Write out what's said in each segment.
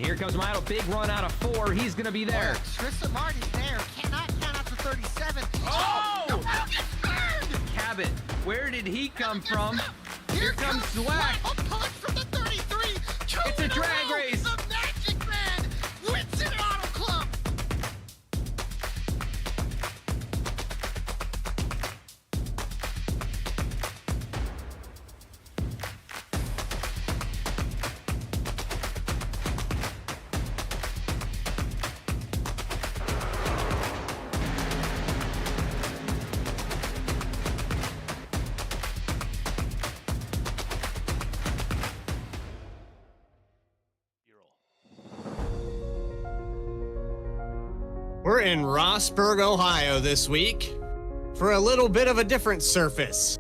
here comes Milo. Big run out of 4. He's going to be there. Tristan Martin's there. Cannot count out to 37. Oh! The Milo gets burned! Cabot, where did he come from? Here comes Zwack. A punch from the 33. It's a drag race. The Magic Man wins it Auto Club. We're in Rossburg, Ohio this week for a little bit of a different surface.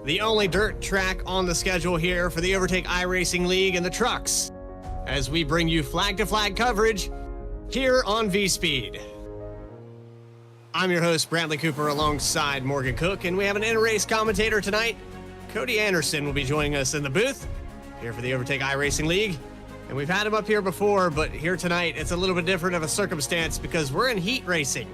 The only dirt track on the schedule here for the Overtake iRacing League and the trucks, as we bring you flag-to-flag coverage here on V-Speed. I'm your host, Bradley Cooper, alongside Morgan Cook, and we have an in-race commentator tonight. Cody Anderson will be joining us in the booth here for the Overtake iRacing League. And we've had him up here before, but here tonight, it's a little bit different of a circumstance because we're in heat racing.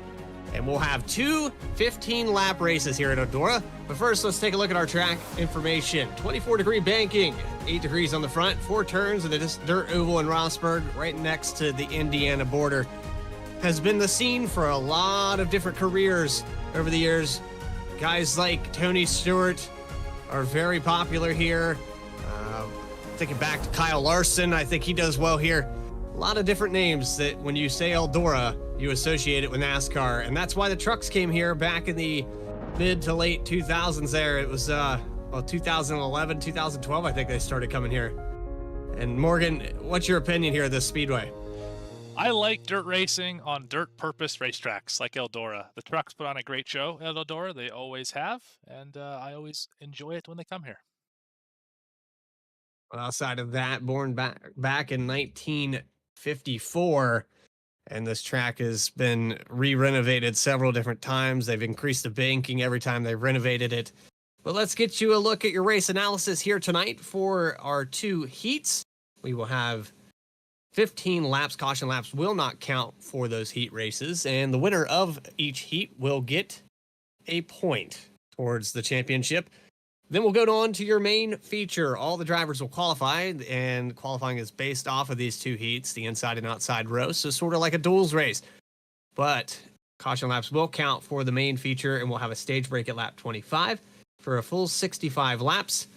And we'll have two 15-lap races here at Eldora. But first, let's take a look at our track information. 24-degree banking, 8 degrees on the front, 4 turns, and this dirt oval in Rossburg, right next to the Indiana border. Has been the scene for a lot of different careers over the years. Guys like Tony Stewart are very popular here. Thinking back to Kyle Larson, I think he does well here. A lot of different names that when you say Eldora, you associate it with NASCAR. And that's why the trucks came here back in the mid to late 2000s there. It was, 2011, 2012, I think they started coming here. And Morgan, what's your opinion here of this speedway? I like dirt racing on dirt purpose racetracks like Eldora. The trucks put on a great show at Eldora. They always have. And I always enjoy it when they come here. Outside of that, born back in 1954, and this track has been re-renovated several different times. They've increased the banking every time they've renovated it. But let's get you a look at your race analysis here tonight for our 2 heats. We will have 15 laps. Caution laps will not count for those heat races, and the winner of each heat will get a point towards the championship. Then we'll go on to your main feature. All the drivers will qualify, and qualifying is based off of these 2 heats, the inside and outside row, so sort of like a duels race. But caution laps will count for the main feature, and we'll have a stage break at lap 25 for a full 65 laps.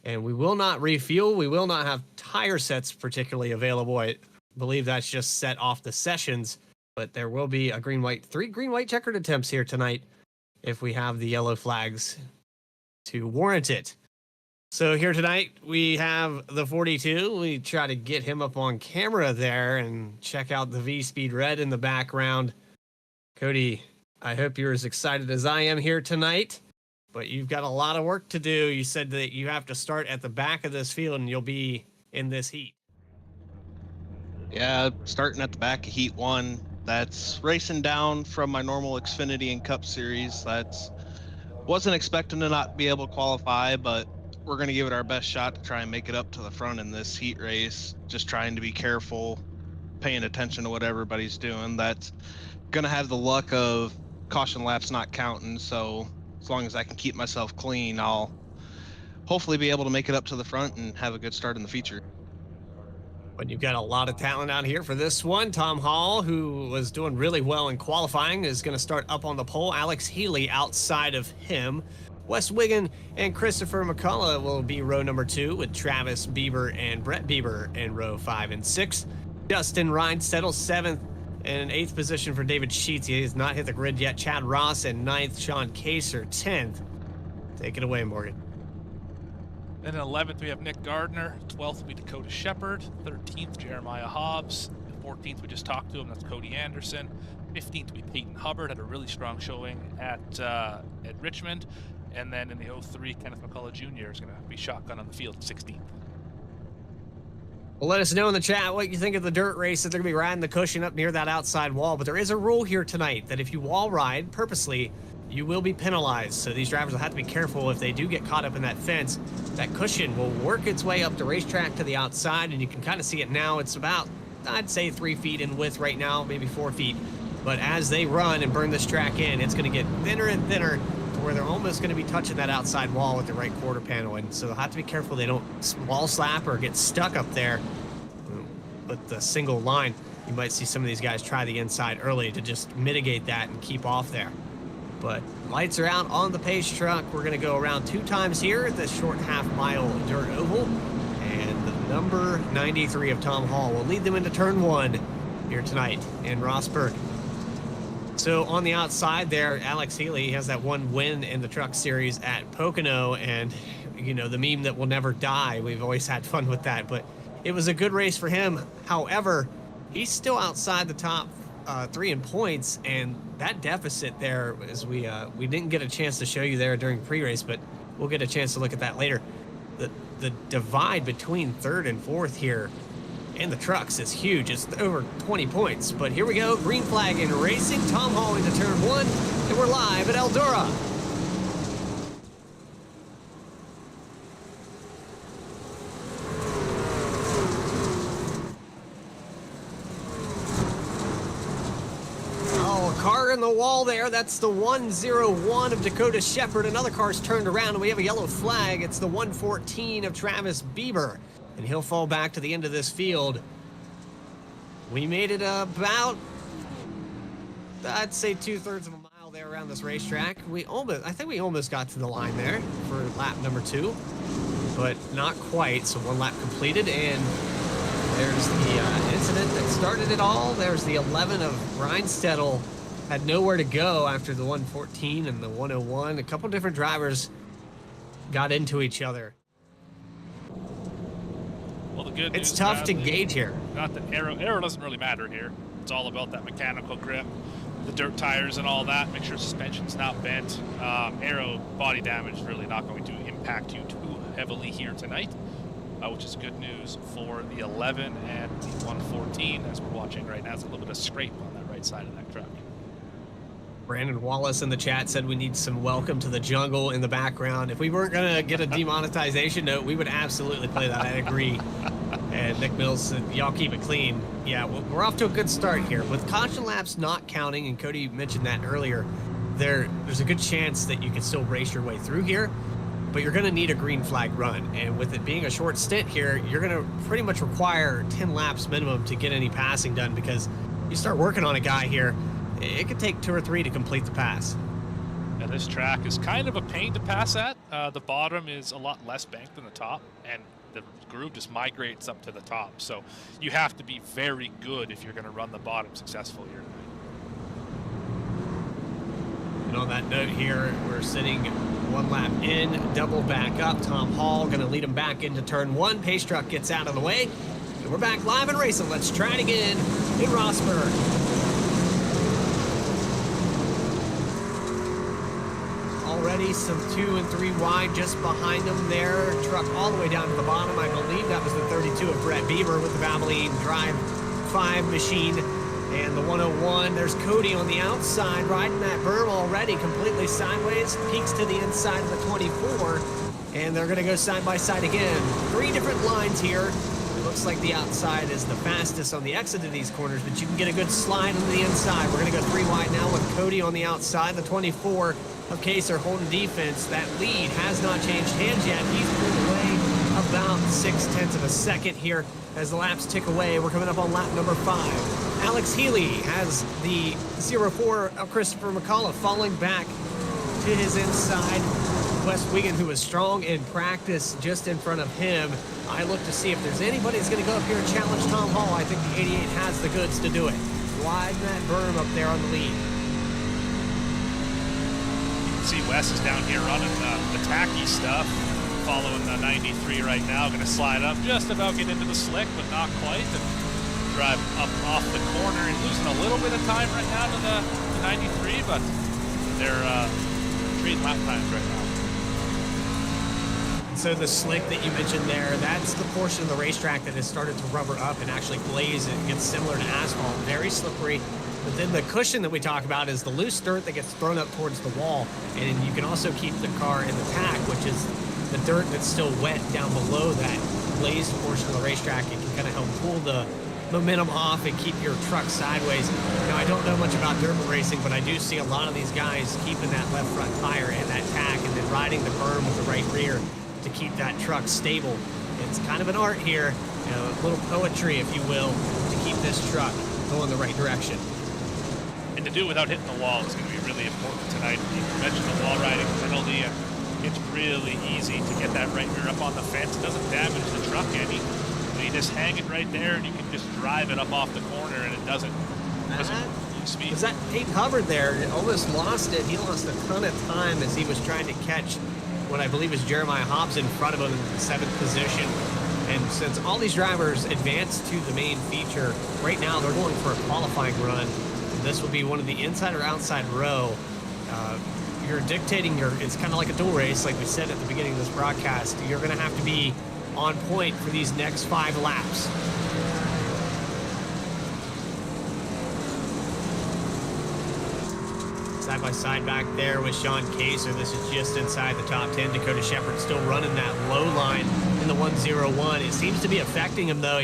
And we will not refuel. We will not have tire sets particularly available. I believe that's just set off the sessions, but there will be a green-white, 3 green-white checkered attempts here tonight if we have the yellow flags to warrant it. So here tonight we have the 42. We try to get him up on camera there and check out the V-Speed red in the background. Cody, I hope you're as excited as I am here tonight, but you've got a lot of work to do. You said that you have to start at the back of this field and you'll be in this heat. Yeah, starting at the back of heat 1. That's racing down from my normal Xfinity and Cup series. Wasn't expecting to not be able to qualify, but we're going to give it our best shot to try and make it up to the front in this heat race. Just trying to be careful, paying attention to what everybody's doing. That's going to have the luck of caution laps not counting, so as long as I can keep myself clean, I'll hopefully be able to make it up to the front and have a good start in the feature. But you've got a lot of talent out here for this one. Tom Hall, who was doing really well in qualifying, is going to start up on the pole. Alex Healy outside of him. Wes Wiggin and Christopher McCullough will be row number 2, with Travis Bieber and Brett Bieber in row 5 and 6. Justin Ryan settles 7th, and 8th position for David Sheets. He has not hit the grid yet. Chad Ross in 9th. Sean Kaser 10th. Take it away, Morgan. Then in 11th, we have Nick Gardner. 12th will be Dakota Shepard. 13th, Jeremiah Hobbs. 14th, we just talked to him. That's Cody Anderson. 15th will be Peyton Hubbard. Had a really strong showing at Richmond. And then in the 03, Kenneth McCullough Jr. is going to be shotgun on the field at 16th. Well, let us know in the chat what you think of the dirt race. That they're going to be riding the cushion up near that outside wall. But there is a rule here tonight that if you wall ride purposely, you will be penalized. So these drivers will have to be careful if they do get caught up in that fence. That cushion will work its way up the racetrack to the outside, and you can kind of see it now. It's about, I'd say, 3 feet in width right now, maybe 4 feet. But as they run and burn this track in, it's going to get thinner and thinner to where they're almost going to be touching that outside wall with the right quarter panel. And so they'll have to be careful they don't wall slap or get stuck up there with the single line. You might see some of these guys try the inside early to just mitigate that and keep off there. But lights are out on the pace truck. We're going to go around 2 times here at this short half-mile dirt oval. And the number 93 of Tom Hall will lead them into turn 1 here tonight in Rossburg. So on the outside there, Alex Healy has that 1 win in the truck series at Pocono. And, you know, the meme that will never die. We've always had fun with that. But it was a good race for him. However, he's still outside the top 3 in points, and that deficit there, as we didn't get a chance to show you there during pre-race, but we'll get a chance to look at that later. The divide between 3rd and 4th here in the trucks is huge. It's over 20 points. But here we go, green flag in racing. Tom Hall into turn 1, and we're live at Eldora. Car in the wall there. That's the 101 of Dakota Shepherd. Another car's turned around, and we have a yellow flag. It's the 114 of Travis Bieber, and he'll fall back to the end of this field. We made it about, I'd say, 2/3 of a mile there around this racetrack. I think we almost got to the line there for lap number 2, but not quite. So 1 lap completed, and there's the incident that started it all. There's the 11 of Reinstedel. Had nowhere to go after the 114 and the 101. A couple different drivers got into each other. Well, the good It's news, tough to Bradley, gauge here. Not that aero doesn't really matter here. It's all about that mechanical grip, the dirt tires and all that. Make sure suspension's not bent. Aero body damage is really not going to impact you too heavily here tonight, which is good news for the 11 and the 114 as we're watching right now. It's a little bit of scrape on that right side of that truck. Brandon Wallace in the chat said we need some Welcome to the Jungle in the background. If we weren't going to get a demonetization note, we would absolutely play that. I agree. And Nick Mills said, y'all keep it clean. Yeah, we're off to a good start here. With caution laps not counting, and Cody mentioned that earlier, there's a good chance that you can still race your way through here, but you're going to need a green flag run. And with it being a short stint here, you're going to pretty much require 10 laps minimum to get any passing done, because you start working on a guy here, it could take 2 or 3 to complete the pass. Yeah, this track is kind of a pain to pass at. The bottom is a lot less banked than the top, and the groove just migrates up to the top. So you have to be very good if you're going to run the bottom successfully here tonight. And on that note here, we're sitting 1 lap in, double back up. Tom Hall going to lead him back into turn 1. Pace truck gets out of the way, and we're back live and racing. Let's try it again in Rossburg. Already some 2 and 3 wide just behind them there. Truck all the way down to the bottom. I believe that was the 32 of Brett Bieber with the Valvoline Drive 5 machine. And the 101, there's Cody on the outside riding that berm already completely sideways. Peaks to the inside of the 24. And they're going to go side by side again. 3 different lines here. It looks like the outside is the fastest on the exit of these corners, but you can get a good slide on the inside. We're going to go 3 wide now with Cody on the outside. The 24 of Kaser holding defense. That lead has not changed hands yet. He's pulled away about 0.6 of a second here as the laps tick away. We're coming up on lap number 5. Alex Healy has the 04 of Christopher McCullough falling back to his inside. Wes Wigan, who was strong in practice, just in front of him. I look to see if there's anybody that's going to go up here and challenge Tom Hall. I think the 88 has the goods to do it. Widen that berm up there on the lead. See, Wes is down here running the tacky stuff, following the 93 right now. Going to slide up, just about get into the slick, but not quite, and drive up off the corner. And losing a little bit of time right now to the 93, but they're trading lap times right now. So the slick that you mentioned there, that's the portion of the racetrack that has started to rubber up and actually glaze. It gets similar to asphalt, very slippery. But then the cushion that we talk about is the loose dirt that gets thrown up towards the wall. And you can also keep the car in the pack, which is the dirt that's still wet down below that glazed portion of the racetrack. It can kind of help pull the momentum off and keep your truck sideways. Now, I don't know much about dirt racing, but I do see a lot of these guys keeping that left front tire and that tack and then riding the berm with the right rear to keep that truck stable. It's kind of an art here, you know, a little poetry, if you will, to keep this truck going the right direction. And to do it without hitting the wall is going to be really important tonight. You mentioned the wall riding penalty, and it's really easy to get that right rear up on the fence. It doesn't damage the truck any. You just hang it right there, and you can just drive it up off the corner, and it doesn't lose speed. Was that Peyton Hubbard there? Almost lost it. He lost a ton of time as he was trying to catch what I believe is Jeremiah Hobbs in front of him in the 7th position. And since all these drivers advanced to the main feature, right now they're going for a qualifying run. This will be one of the inside or outside row. You're dictating it's kind of like a dual race, like we said at the beginning of this broadcast. You're going to have to be on point for these next 5 laps. Side by side back there with Sean Kaser. This is just inside the top 10. Dakota Shepard still running that low line in the 101. It seems to be affecting him though.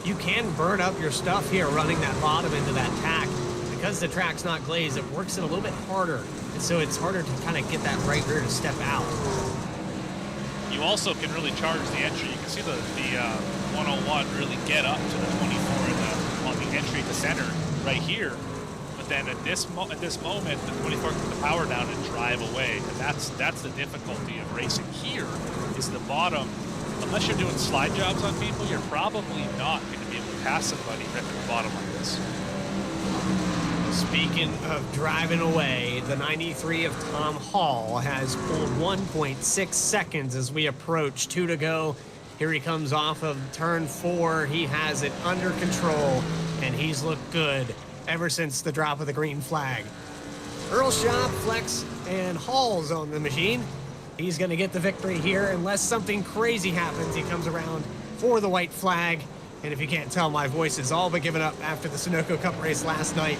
You can burn up your stuff here running that bottom into that tack. Because the track's not glazed, it works it a little bit harder. And so it's harder to kind of get that right rear to step out. You also can really charge the entry. You can see the 101 really get up to the 24 on the entry to center right here. But then at this moment, the 24 can put the power down and drive away. And that's the difficulty of racing here, is the bottom. Unless you're doing slide jobs on people, you're probably not going to be able to pass somebody ripping the bottom like this. Speaking of driving away, the 93 of Tom Hall has pulled 1.6 seconds as we approach 2 to go. Here he comes off of turn 4. He has it under control, and he's looked good ever since the drop of the green flag. Earl Shop, Flex, and Hall's on the machine. He's going to get the victory here unless something crazy happens. He comes around for the white flag. And if you can't tell, my voice is all but given up after the Sunoco Cup race last night.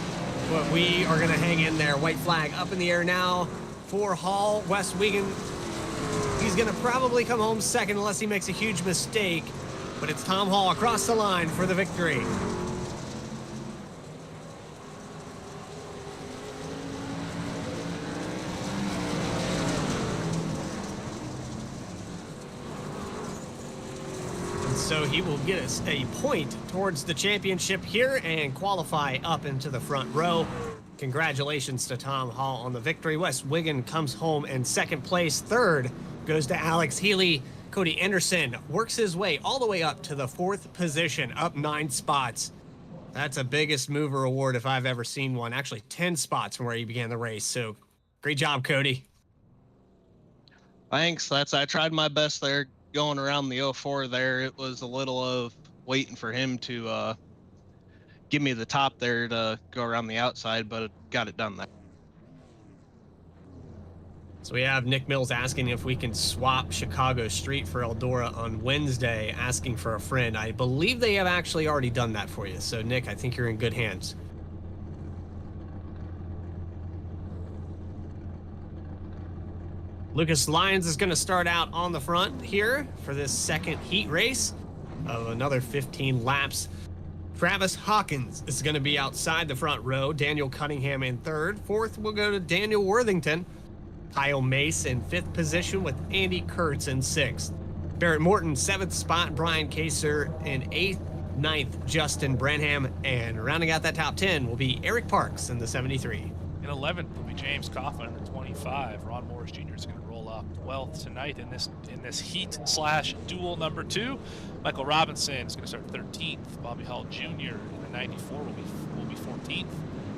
But we are going to hang in there. White flag up in the air now for Hall. Wes Wigan, he's going to probably come home second unless he makes a huge mistake. But it's Tom Hall across the line for the victory. So he will get us a point towards the championship here and qualify up into the front row. Congratulations to Tom Hall on the victory. Wes Wigan comes home in second place. Third goes to Alex Healy. Cody Anderson works his way all the way up to the 4th position, up 9 spots. That's a biggest mover award if I've ever seen one. Actually, 10 spots from where he began the race. So great job, Cody. Thanks. I tried my best there. Going around the 04 there, it was a little of waiting for him to give me the top there to go around the outside, but got it done there. So we have Nick Mills asking if we can swap Chicago Street for Eldora on Wednesday, asking for a friend. I believe they have actually already done that for you. So Nick, I think you're in good hands. Lucas Lyons is going to start out on the front here for this second heat race of another 15 laps. Travis Hawkins is going to be outside the front row. Daniel Cunningham in 3rd. 4th will go to Daniel Worthington. Kyle Mace in 5th position with Andy Kurtz in 6th. Barrett Morton, 7th spot. Brian Kaser in 8th. 9th, Justin Branham. And rounding out that top 10 will be Eric Parks in the 73. In 11th will be James Coughlin in the 25. Ron Morris Jr. is going to roll up 12th tonight in this heat/duel number 2. Michael Robinson is going to start 13th. Bobby Hall Jr. in the 94 will be 14th.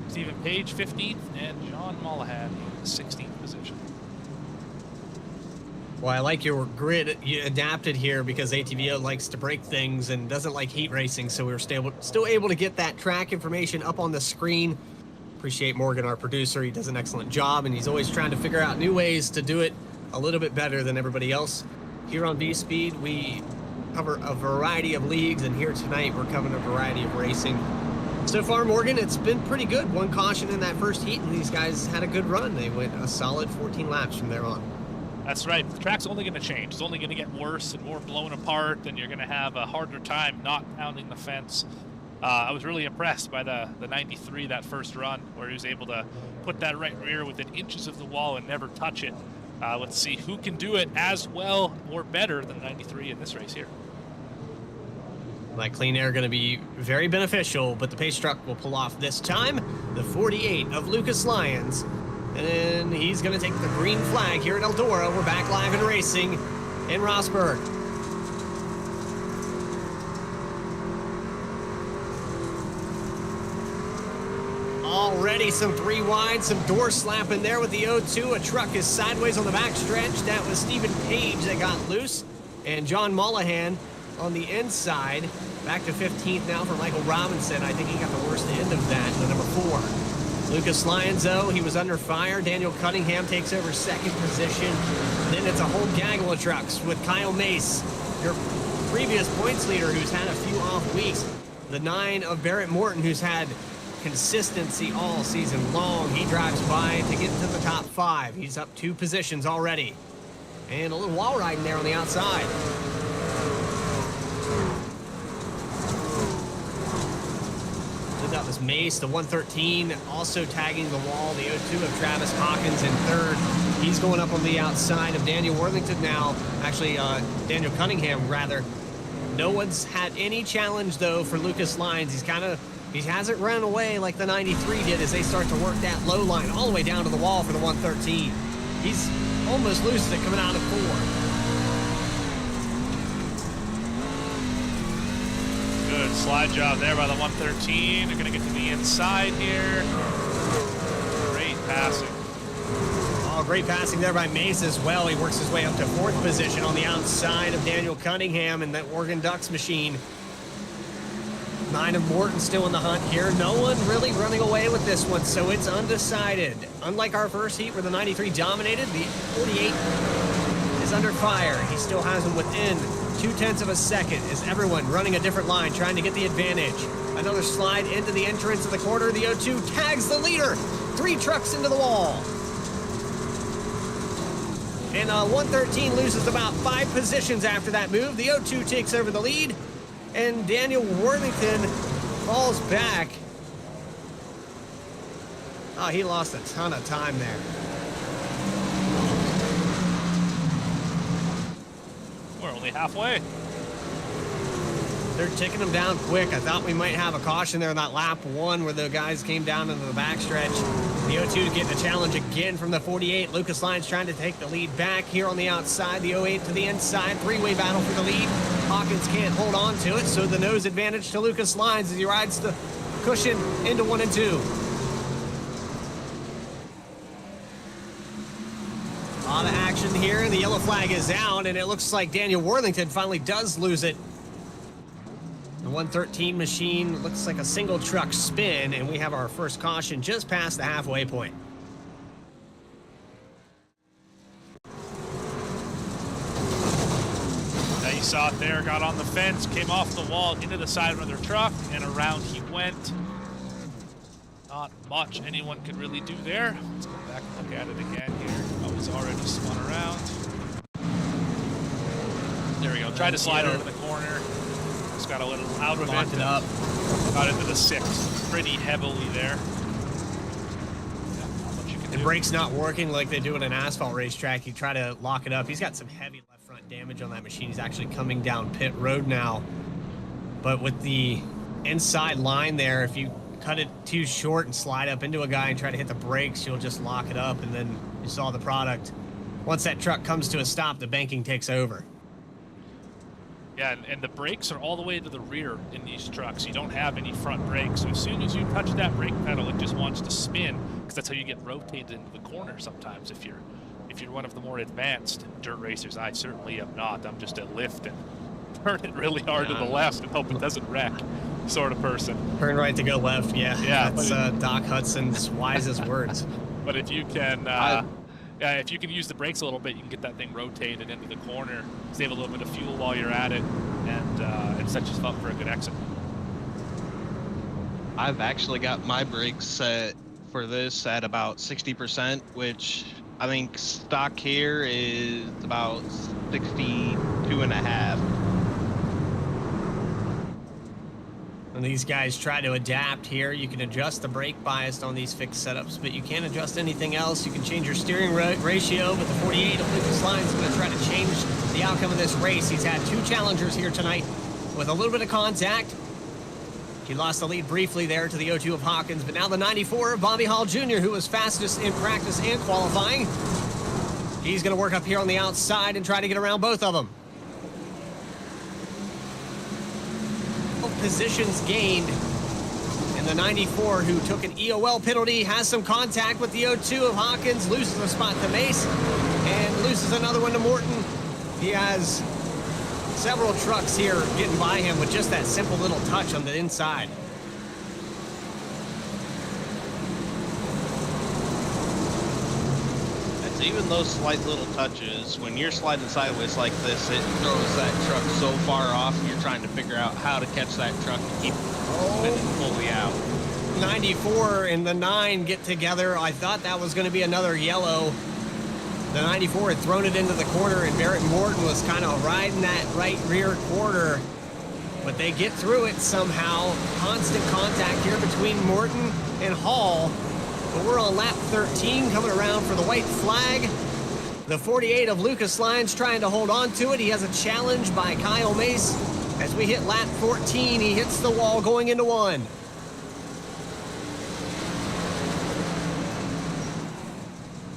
Stephen Page 15th, and John Mollahan in the 16th position. Well, I like your grid you adapted here because ATVO likes to break things and doesn't like heat racing, so we were still able to get that track information up on the screen. Appreciate Morgan, our producer. He does an excellent job, and he's always trying to figure out new ways to do it a little bit better than everybody else. Here on V-Speed, we cover a variety of leagues, and here tonight we're covering a variety of racing. So far, Morgan, it's been pretty good. One caution in that first heat, and these guys had a good run. They went a solid 14 laps from there on. That's right. The track's only going to change. It's only going to get worse and more blown apart, and you're going to have a harder time not pounding the fence. I was really impressed by the 93 that first run, where he was able to put that right rear within inches of the wall and never touch it. Let's see who can do it as well or better than 93 in this race here. That clean air going to be very beneficial, but the pace truck will pull off this time. The 48 of Lucas Lyons. And then he's going to take the green flag here at Eldora. We're back live and racing in Rosberg. Already some 3 wide, some door slapping there with the O2. A truck is sideways on the backstretch. That was Stephen Page that got loose. And John Mullahan on the inside. Back to 15th now for Michael Robinson. I think he got the worst end of that, the number 4. Lucas Lyons, though, he was under fire. Daniel Cunningham takes over second position. Then it's a whole gaggle of trucks with Kyle Mace, your previous points leader, who's had a few off weeks. The 9 of Barrett Morton, who's had consistency all season long. He drives by to get to the top 5. He's up 2 positions already. And a little wall riding there on the outside. That was Mace, the 113, also tagging the wall. The O2 of Travis Hawkins in 3rd. He's going up on the outside of Daniel Worthington now. Actually, Daniel Cunningham, rather. No one's had any challenge, though, for Lucas Lyons. He hasn't run away like the 93 did as they start to work that low line all the way down to the wall for the 113. He's almost loses it coming out of 4. Good slide job there by the 113. They're going to get to the inside here. Great passing. Oh, great passing there by Mace as well. He works his way up to 4th position on the outside of Daniel Cunningham in that Oregon Ducks machine. 9 of Morton still in the hunt here. No one really running away with this one, so it's undecided. Unlike our first heat where the 93 dominated, the 48 is under fire. He still has him within 0.2 of a second. Is everyone running a different line, trying to get the advantage. Another slide into the entrance of the corner. The O2 tags the leader. 3 trucks into the wall. And 113 loses about 5 positions after that move. The O2 takes over the lead. And Daniel Worthington falls back. Oh, he lost a ton of time there. We're only halfway. They're ticking them down quick. I thought we might have a caution there in that lap 1 where the guys came down into the backstretch. The O2 getting a challenge again from the 48. Lucas Lyons trying to take the lead back here on the outside. The 08 to the inside. 3-way battle for the lead. Hawkins can't hold on to it, so the nose advantage to Lucas Lyons as he rides the cushion into 1 and 2. A lot of action here. The yellow flag is out, and it looks like Daniel Worthington finally does lose it. The 113 machine looks like a single truck spin, and we have our first caution just past the halfway point. Now you saw it there, got on the fence, came off the wall, into the side of another truck, and around he went. Not much anyone could really do there. Let's go back and look at it again here. Oh, he's already spun around. There we go. Tried to slide over the corner. Just got a little out of Locked it up. Got into the 6 pretty heavily there. Yeah, not much you can The do. brake's not working like they do in an asphalt racetrack. You try to lock it up. He's got some heavy left front damage on that machine. He's actually coming down pit road now. But with the inside line there, if you cut it too short and slide up into a guy and try to hit the brakes, you'll just lock it up, and then you saw the product. Once that truck comes to a stop, the banking takes over. Yeah, and the brakes are all the way to the rear in these trucks. You don't have any front brakes. So as soon as you touch that brake pedal, it just wants to spin, because that's how you get rotated into the corner sometimes if you're one of the more advanced dirt racers. I certainly am not. I'm just a lift and turn it really hard to the left and hope it doesn't wreck sort of person. Turn right to go left, yeah. Yeah, That's Doc Hudson's wisest words. But if you can if you can use the brakes a little bit, you can get that thing rotated into the corner, save a little bit of fuel while you're at it, and set yourself up for a good exit. I've actually got my brakes set for this at about 60%, which I think stock here is about 62.5. And these guys try to adapt here. You can adjust the brake bias on these fixed setups, but you can't adjust anything else. You can change your steering ratio, but the 48 of Lucas Lyons is going to try to change the outcome of this race. He's had 2 challengers here tonight with a little bit of contact. He lost the lead briefly there to the O2 of Hawkins, but now the 94 of Bobby Hall Jr., who was fastest in practice and qualifying. He's going to work up here on the outside and try to get around both of them. Positions gained, and the 94, who took an EOL penalty, has some contact with the O2 of Hawkins, loses a spot to Mace, and loses another one to Morton. He has several trucks here getting by him with just that simple little touch on the inside. Even those slight little touches, when you're sliding sideways like this, it throws that truck so far off, you're trying to figure out how to catch that truck and keep spinning fully out. 94 and the 9 get together. I thought that was going to be another yellow. The 94 had thrown it into the corner, and Barrett Morton was kind of riding that right rear quarter. But they get through it somehow. Constant contact here between Morton and Hall. But we're on lap 13, coming around for the white flag. The 48 of Lucas Lyons trying to hold on to it. He has a challenge by Kyle Mace. As we hit lap 14, he hits the wall going into 1.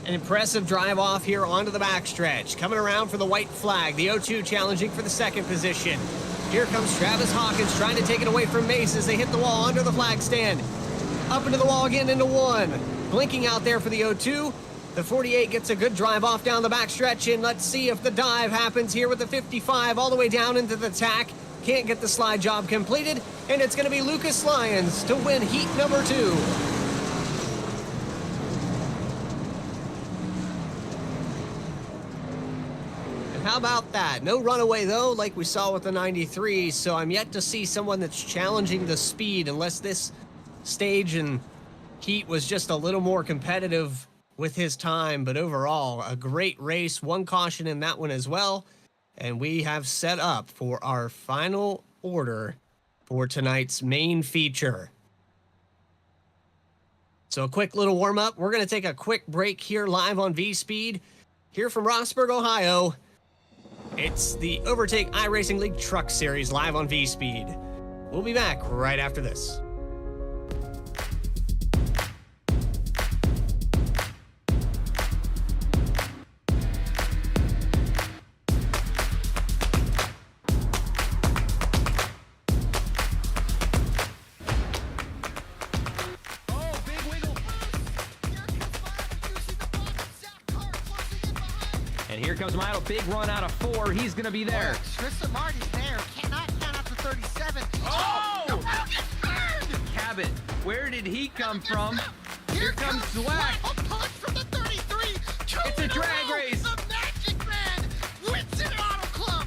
An impressive drive off here onto the backstretch. Coming around for the white flag. The O2 challenging for the 2nd position. Here comes Travis Hawkins trying to take it away from Mace as they hit the wall under the flag stand. Up into the wall again, into 1. Blinking out there for the O2. The 48 gets a good drive off down the backstretch, and let's see if the dive happens here with the 55 all the way down into the tack. Can't get the slide job completed, and it's going to be Lucas Lyons to win heat number 2. And how about that? No runaway, though, like we saw with the 93, so I'm yet to see someone that's challenging the speed unless this stage and heat was just a little more competitive with his time. But overall, a great race. 1 caution in that one as well. And we have set up for our final order for tonight's main feature. So a quick little warm-up. We're going to take a quick break here live on V-Speed. Here from Rossburg, Ohio, it's the Overtake iRacing League Truck Series live on V-Speed. We'll be back right after this. And here comes Milo. Big run out of 4. He's going to be there. Tristan Marty's there. Cannot count out to 37. Oh! The wall gets burned! Cabot, where did he come from? Here comes Zwack. Zwack. A punch from the 33. It's a drag race. The Magic Man wins it Auto Club.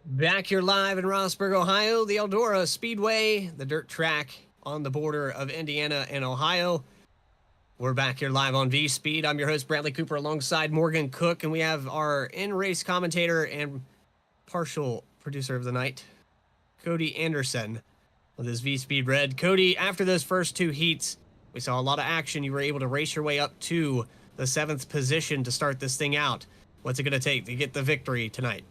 Back here live in Rossburg, Ohio, the Eldora Speedway, the dirt track on the border of Indiana and Ohio. We're back here live on V-Speed. I'm your host, Bradley Cooper, alongside Morgan Cook, and we have our in-race commentator and partial producer of the night, Cody Anderson, with his V-Speed Red. Cody, after those first 2 heats, we saw a lot of action. You were able to race your way up to the 7th position to start this thing out. What's it going to take to get the victory tonight?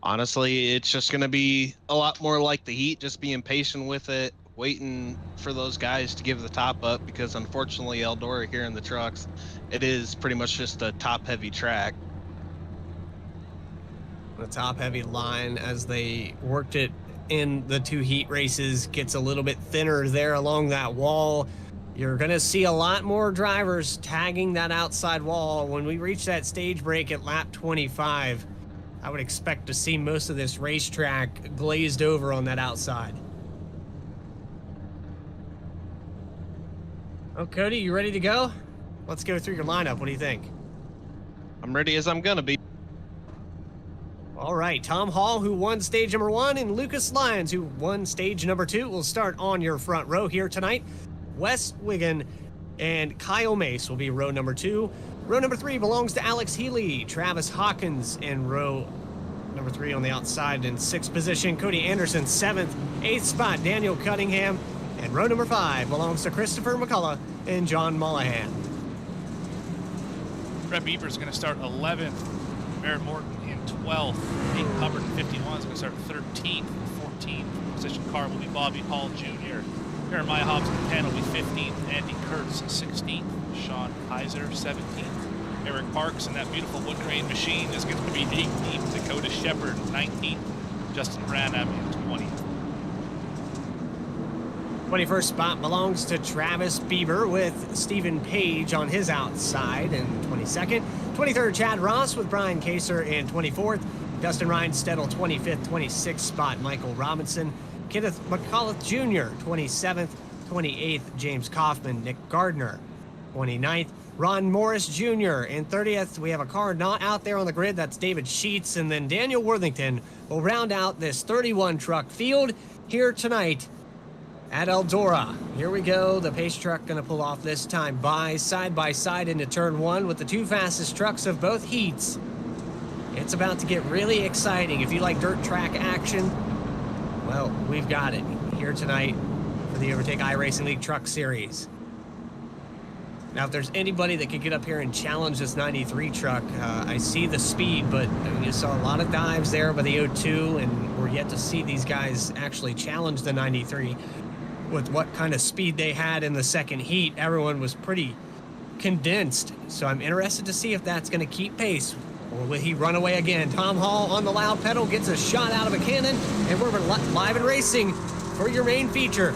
Honestly, it's just going to be a lot more like the heat, just being patient with it, waiting for those guys to give the top up, because unfortunately Eldora here in the trucks, it is pretty much just a top-heavy track. The top-heavy line as they worked it in the 2 heat races gets a little bit thinner there along that wall. You're going to see a lot more drivers tagging that outside wall. When we reach that stage break at lap 25, I would expect to see most of this racetrack glazed over on that outside. Oh, Cody, you ready to go? Let's go through your lineup. What do you think? I'm ready as I'm gonna be. All right, Tom Hall, who won stage number 1, and Lucas Lyons, who won stage number 2, will start on your front row here tonight. Wes Wiggin and Kyle Mace will be row number 2. Row number 3 belongs to Alex Healy, Travis Hawkins in row number 3 on the outside in 6th position. Cody Anderson, 7th. 8th spot, Daniel Cunningham. And row number 5 belongs to Christopher McCullough and John Mullahan. Brett Bieber's going to start 11th. Barrett Morton in 12th. Nate Hubbard in 51 is going to start 13th. 14th position car will be Bobby Hall Jr. Jeremiah Hobbs in 10 will be 15th. Andy Kurtz 16th. Sean Heiser 17th. Eric Parks in that beautiful wood grain machine is going to be 18th. Dakota Shepard 19th. Justin Branham in 20th. 21st spot belongs to Travis Bieber with Stephen Page on his outside in 22nd. 23rd, Chad Ross with Brian Kaser in 24th. Dustin Reinstedel, 25th. 26th spot, Michael Robinson. Kenneth McCullough Jr., 27th. 28th, James Kaufman. Nick Gardner, 29th. Ron Morris Jr. in 30th. We have a car not out there on the grid. That's David Sheets. And then Daniel Worthington will round out this 31 truck field here tonight at Eldora. Here we go. The pace truck going to pull off this time side by side into turn 1 with the 2 fastest trucks of both heats. It's about to get really exciting. If you like dirt track action, well, we've got it here tonight for the Overtake iRacing League Truck Series. Now, if there's anybody that could get up here and challenge this 93 truck, I see the speed, but you saw a lot of dives there by the 02, and we're yet to see these guys actually challenge the 93. With what kind of speed they had in the second heat, everyone was pretty condensed. So I'm interested to see if that's going to keep pace, or will he run away again? Tom Hall on the loud pedal gets a shot out of a cannon, and we're live and racing for your main feature.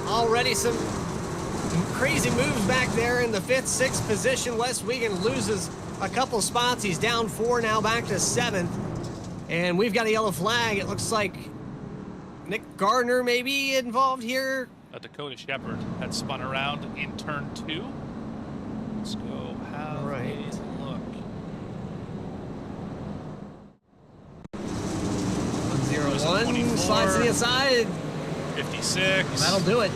Already some crazy moves back there in the 5th, 6th position. Wes Wiggin loses a couple spots. He's down 4 now, back to 7th. And we've got a yellow flag. It looks like Nick Gardner may be involved here. Dakota Shepard had spun around in turn 2. Let's go have a look. 101 slides to the inside. 56. That'll do it.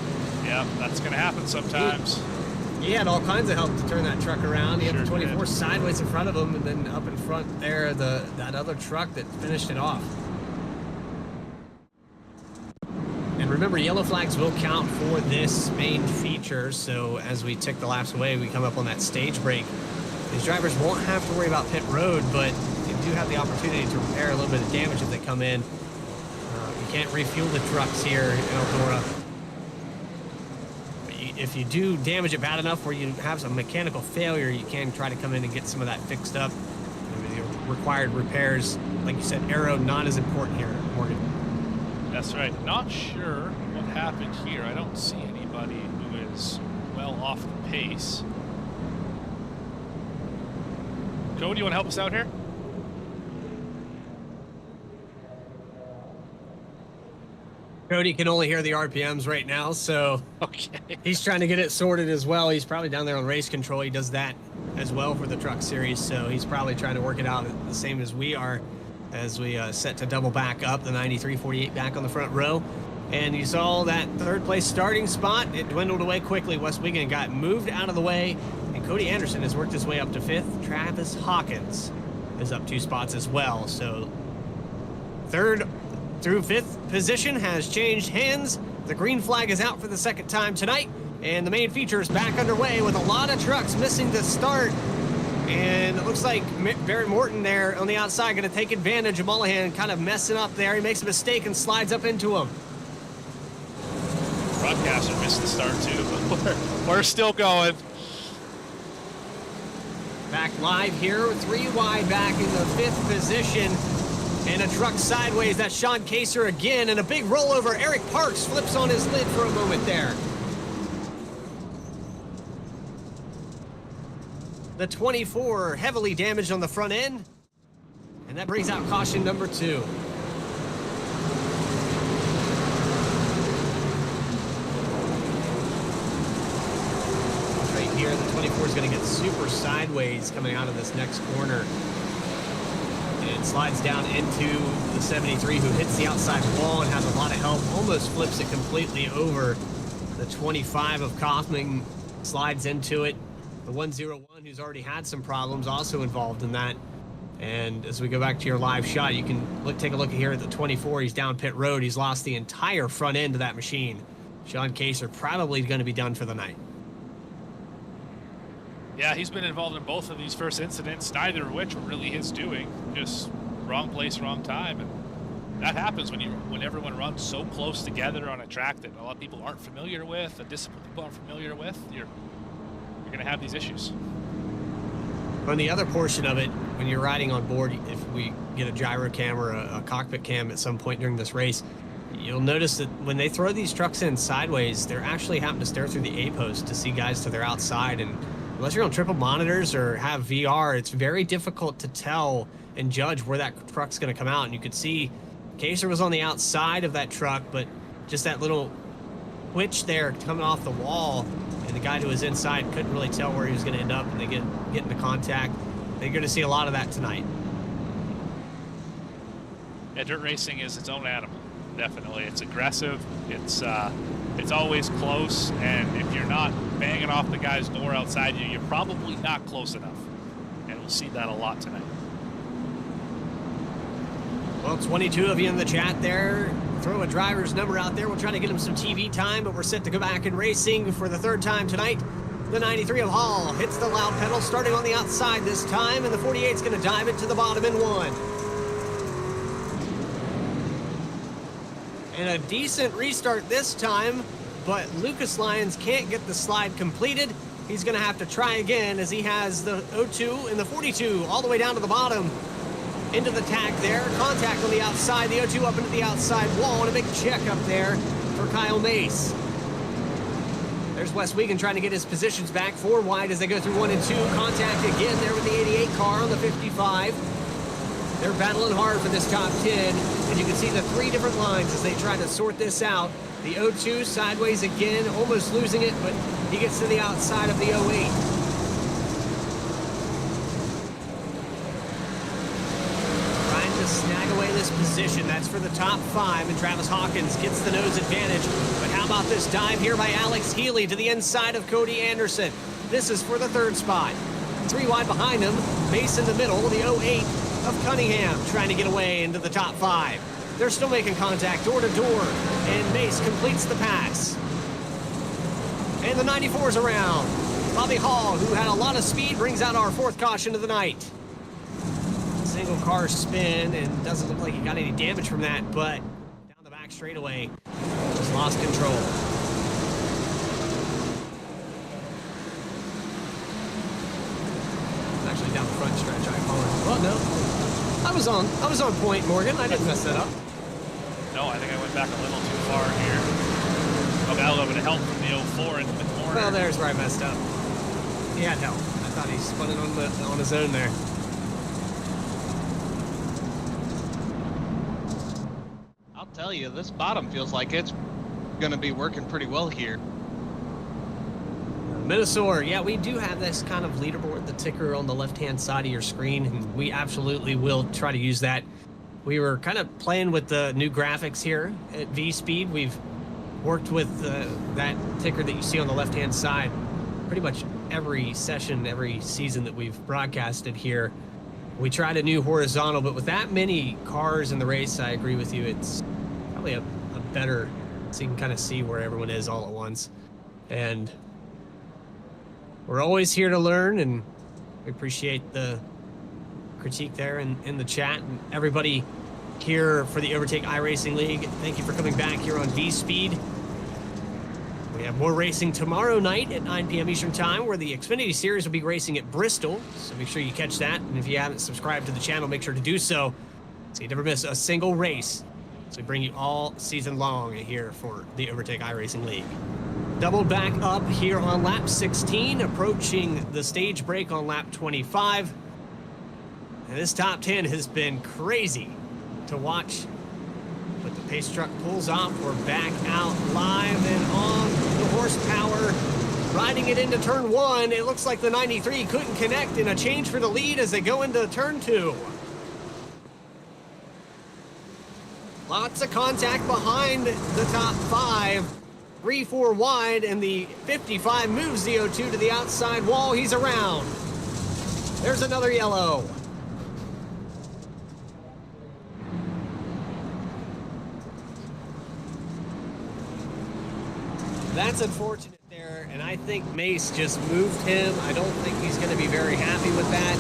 Yeah, that's going to happen sometimes. He had all kinds of help to turn that truck around. He had the 24 did. sideways in front of him, and then up in front there, that other truck that finished it off. And remember, yellow flags will count for this main feature, so as we tick the laps away, we come up on that stage break. These drivers won't have to worry about pit road, but they do have the opportunity to repair a little bit of damage if they come in. You can't refuel the trucks here in Eldora. If you do damage it bad enough where you have some mechanical failure, you can try to come in and get some of that fixed up. The required repairs, like you said, aero not as important here, Morgan. That's right. Not sure what happened here. I don't see anybody who is well off the pace. Cody, you want to help us out here? Cody can only hear the RPMs right now, so Okay. he's trying to get it sorted as well. He's probably down there on race control. He does that as well for the truck series, so he's probably trying to work it out the same as we are as we set to double back up the 93-48 back on the front row. And you saw that 3rd place starting spot. It dwindled away quickly. Wes Wiggin got moved out of the way, and Cody Anderson has worked his way up to 5th. Travis Hawkins is up 2 spots as well. So 3rd through 5th position has changed hands. The green flag is out for the 2nd time tonight, and the main feature is back underway with a lot of trucks missing the start. And it looks like Barrett Morton there on the outside going to take advantage of Mullahan kind of messing up there. He makes a mistake and slides up into him. Broadcaster missed the start too, but we're still going. Back live here, 3 wide back in the 5th position. And a truck sideways, that's Sean Kaser again, and a big rollover. Eric Parks flips on his lid for a moment there. The 24 heavily damaged on the front end, and that brings out caution number 2. Right here, the 24 is going to get super sideways coming out of this next corner. And slides down into the 73, who hits the outside wall and has a lot of help, almost flips it completely over. The 25 of Kaufman slides into it. The 101, who's already had some problems, also involved in that. And as we go back to your live shot, you can take a look here at the 24. He's down pit road. He's lost the entire front end of that machine. Sean Kaser probably going to be done for the night. Yeah, he's been involved in both of these first incidents, neither of which were really his doing. Just wrong place, wrong time. And that happens when everyone runs so close together on a track that a lot of people aren't familiar with, a discipline people aren't familiar with. You're going to have these issues. On the other portion of it, when you're riding on board, if we get a gyro cam or a cockpit cam at some point during this race, you'll notice that when they throw these trucks in sideways, they're actually having to stare through the A-post to see guys to their outside. And unless you're on triple monitors or have VR, it's very difficult to tell and judge where that truck's going to come out. And you could see Kaser was on the outside of that truck, but just that little twitch there coming off the wall, and the guy who was inside couldn't really tell where he was going to end up, and they get into contact. They're going to see a lot of that tonight. Yeah, dirt racing is its own animal, definitely. It's aggressive. It's always close, and if you're not banging off the guy's door outside you, you're probably not close enough. And we'll see that a lot tonight. Well, 22 of you in the chat there. Throw a driver's number out there. We'll try to get him some TV time, but we're set to go back in racing for the 3rd time tonight. The 93 of Hall hits the loud pedal, starting on the outside this time, and the 48's going to dive it to the bottom in 1. And a decent restart this time, but Lucas Lyons can't get the slide completed. He's going to have to try again, as he has the 02 and the 42 all the way down to the bottom. Into the tag there, contact on the outside, the 02 up into the outside wall, and a big check up there for Kyle Mace. There's Wes Wiegand trying to get his positions back, 4 wide as they go through 1 and 2. Contact again there with the 88 car on the 55. They're battling hard for this top 10, and you can see the 3 different lines as they try to sort this out. The 02 sideways again, almost losing it, but he gets to the outside of the 08. Snag away this position. That's for the top 5, and Travis Hawkins gets the nose advantage. But how about this dive here by Alex Healy to the inside of Cody Anderson? This is for the 3rd spot. 3 wide behind him, Mace in the middle, the 08 of Cunningham trying to get away into the top 5. They're still making contact door to door, and Mace completes the pass. And the 94's around. Bobby Hall, who had a lot of speed, brings out our 4th caution of the night. Single car spin, and doesn't look like he got any damage from that, but down the back straightaway, just lost control. Actually down the front stretch, I apologize. Well, no, I was on point, Morgan. I didn't mess that up. No, I think I went back a little too far here. Oh, got a little bit of help from the 04 into the corner. Well, there's where I messed up. He had help. I thought he spun it on his own there. Tell you, this bottom feels like it's going to be working pretty well here. Minnesota, yeah, we do have this kind of leaderboard, the ticker on the left-hand side of your screen, and we absolutely will try to use that. We were kind of playing with the new graphics here at V-Speed. We've worked with that ticker that you see on the left-hand side pretty much every session, every season that we've broadcasted here. We tried a new horizontal, but with that many cars in the race, I agree with you, it's probably a better, so you can kind of see where everyone is all at once. And we're always here to learn, and we appreciate the critique there in the chat. And everybody here for the Overtake iRacing League, thank you for coming back here on V-Speed. We have more racing tomorrow night at 9 p.m. Eastern Time, where the Xfinity Series will be racing at Bristol. So make sure you catch that. And if you haven't subscribed to the channel, make sure to do so, so you never miss a single race. So we bring you all season long here for the Overtake iRacing League. Double back up here on lap 16, approaching the stage break on lap 25. And this top 10 has been crazy to watch. But the pace truck pulls off. We're back out live and on the horsepower. Riding it into turn 1. It looks like the 93 couldn't connect, in a change for the lead as they go into turn 2. Lots of contact behind the top 5. 3-4 wide, and the 55 moves the O2 to the outside wall. He's around. There's another yellow. That's unfortunate there, and I think Mace just moved him. I don't think he's going to be very happy with that.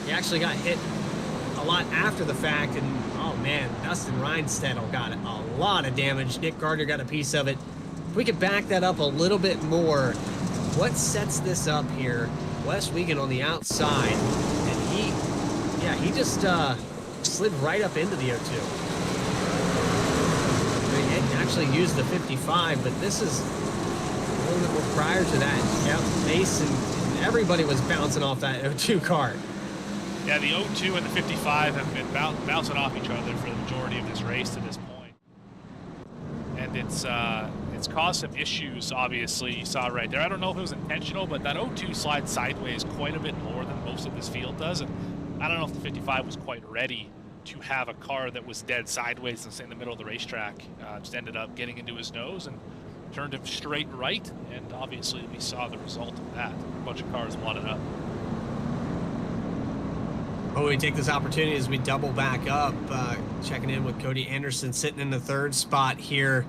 He actually got hit a lot after the fact, and oh man, Dustin Reinstedel got a lot of damage. Nick Gardner got a piece of it. If we could back that up a little bit more, what sets this up here? Wes Wiegand on the outside, and he just slid right up into the O2. I mean, he actually used the 55, but this is a little bit more prior to that. Yep, Mason, everybody was bouncing off that O2 car. Yeah, the 02 and the 55 have been bouncing off each other for the majority of this race to this point. And it's caused some issues, obviously. You saw right there. I don't know if it was intentional, but that 02 slides sideways quite a bit more than most of this field does. And I don't know if the 55 was quite ready to have a car that was dead sideways and in the middle of the racetrack. Just ended up getting into his nose and turned him straight right. And obviously we saw the result of that. A bunch of cars wadded up. Oh, we take this opportunity as we double back up, checking in with Cody Anderson, sitting in the 3rd spot here.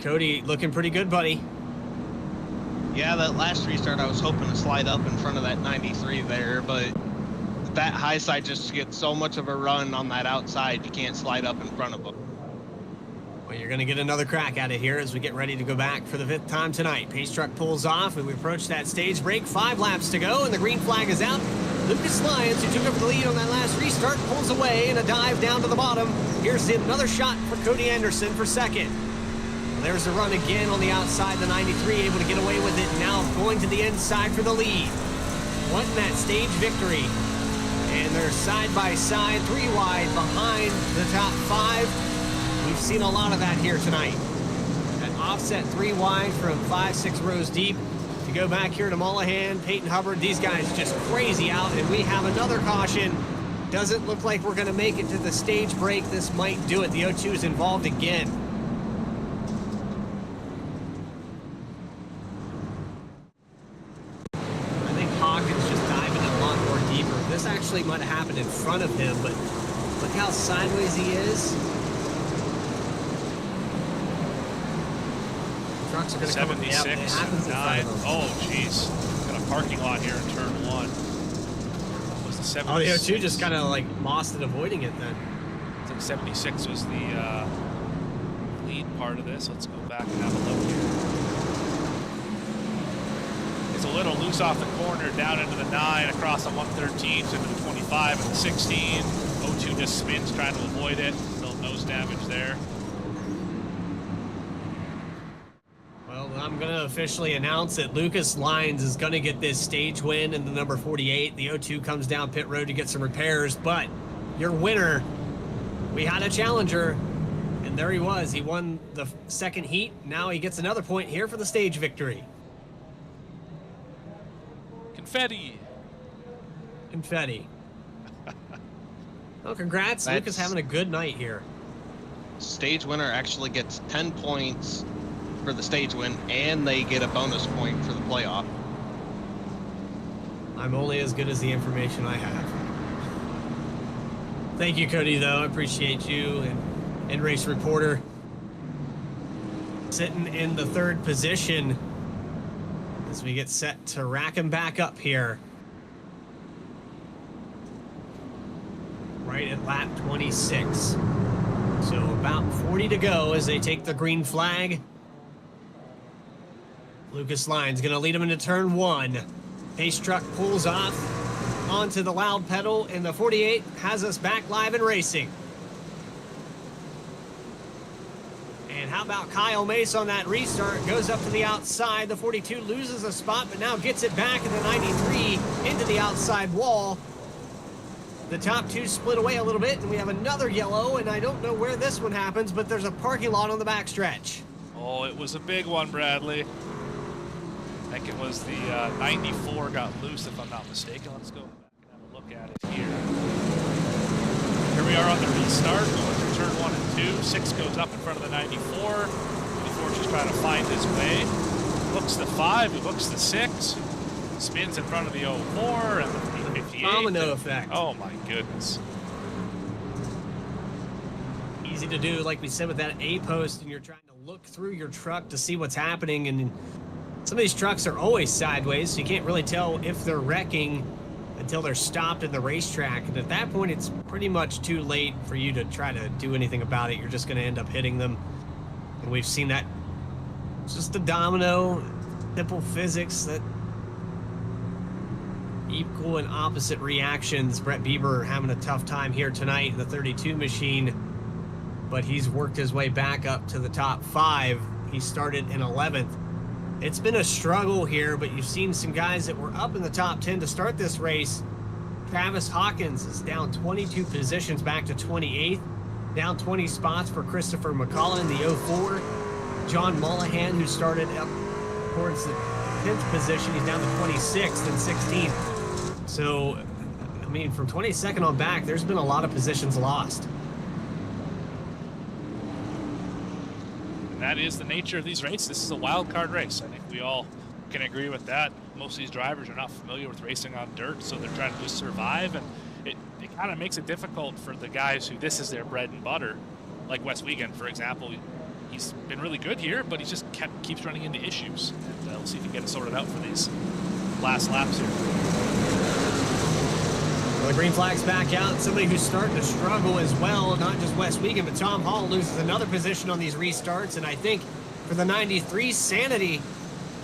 Cody, looking pretty good, buddy. Yeah, that last restart, I was hoping to slide up in front of that 93 there, but that high side just gets so much of a run on that outside, you can't slide up in front of them. Well, you're going to get another crack at it here as we get ready to go back for the 5th time tonight. Pace truck pulls off, and we approach that stage break. 5 laps to go, and the green flag is out. Lucas Lyons, who took over the lead on that last restart, pulls away in a dive down to the bottom. Here's another shot for Cody Anderson for 2nd. Well, there's a run again on the outside. The 93 able to get away with it. Now going to the inside for the lead. Wanting that stage victory. And they're side by side, 3 wide behind the top 5. We've seen a lot of that here tonight. That offset 3 wide from 5-6 rows deep. Go back here to Mullahan, Peyton Hubbard. These guys just crazy out, and we have another caution. Doesn't look like we're going to make it to the stage break. This might do it. The O2 is involved again. I think Hawkins just diving a lot more deeper. This actually might have happened in front of him, but look how sideways he is. Trucks are going to come up. 76, 9. Oh, jeez. Got a parking lot here in turn 1. Was the 76? Oh, the O2 just kind of like lost in avoiding it then. I think 76 was the lead part of this. Let's go back and have a look here. It's a little loose off the corner, down into the 9, across the 113, into the 25 and the 16. O2 just spins trying to avoid it. Little nose damage there. I'm going to officially announce that Lucas Lyons is going to get this stage win in the number 48. The O2 comes down pit road to get some repairs, but your winner, we had a challenger, and there he was. He won the 2nd heat. Now he gets another point here for the stage victory. Confetti. Confetti. Oh, congrats. Lucas having a good night here. Stage winner actually gets 10 points for the stage win, and they get a bonus point for the playoff. I'm only as good as the information I have. Thank you, Cody, though. I appreciate you, and race reporter. Sitting in the 3rd position as we get set to rack him back up here. Right at lap 26. So So about 40 to go as they take the green flag. Lucas Lyons going to lead him into turn 1. Pace truck pulls off onto the loud pedal, and the 48 has us back live and racing. And how about Kyle Mace on that restart? Goes up to the outside. The 42 loses a spot, but now gets it back, and the 93 into the outside wall. The top two split away a little bit, and we have another yellow, and I don't know where this one happens, but there's a parking lot on the backstretch. Oh, it was a big one, Bradley. I think it was the 94 got loose, if I'm not mistaken. Let's go back and have a look at it here. Here we are on the restart, going through turn 1 and 2. 6 goes up in front of the 94. 94 just trying to find his way. Hooks the 5, he hooks the 6. Spins in front of the 04 and the 358. Domino effect. Oh my goodness. Easy to do, like we said, with that A post, and you're trying to look through your truck to see what's happening, and some of these trucks are always sideways, so you can't really tell if they're wrecking until they're stopped in the racetrack. And at that point, it's pretty much too late for you to try to do anything about it. You're just going to end up hitting them. And we've seen that. It's just the domino, simple physics, that equal and opposite reactions. Brett Bieber having a tough time here tonight in the 32 machine, but he's worked his way back up to the top 5. He started in 11th. It's been a struggle here, but you've seen some guys that were up in the top 10 to start this race. Travis Hawkins is down 22 positions back to 28th. Down 20 spots for Christopher McCullough in the 04. John Mullahan, who started up towards the 10th position, he's down to 26th and 16th. So, I mean, from 22nd on back, there's been a lot of positions lost. That is the nature of these races. This is a wild card race. I think we all can agree with that. Most of these drivers are not familiar with racing on dirt, so they're trying to just survive, and it kind of makes it difficult for the guys who this is their bread and butter, like Wes Wiegand, for example. He's been really good here, but he just keeps running into issues. And we'll see if he can get it sorted out for these last laps here. Well, the green flag's back out. Somebody who's starting to struggle as well, not just Wes Wiegand, but Tom Hall loses another position on these restarts. And I think for the 93 sanity,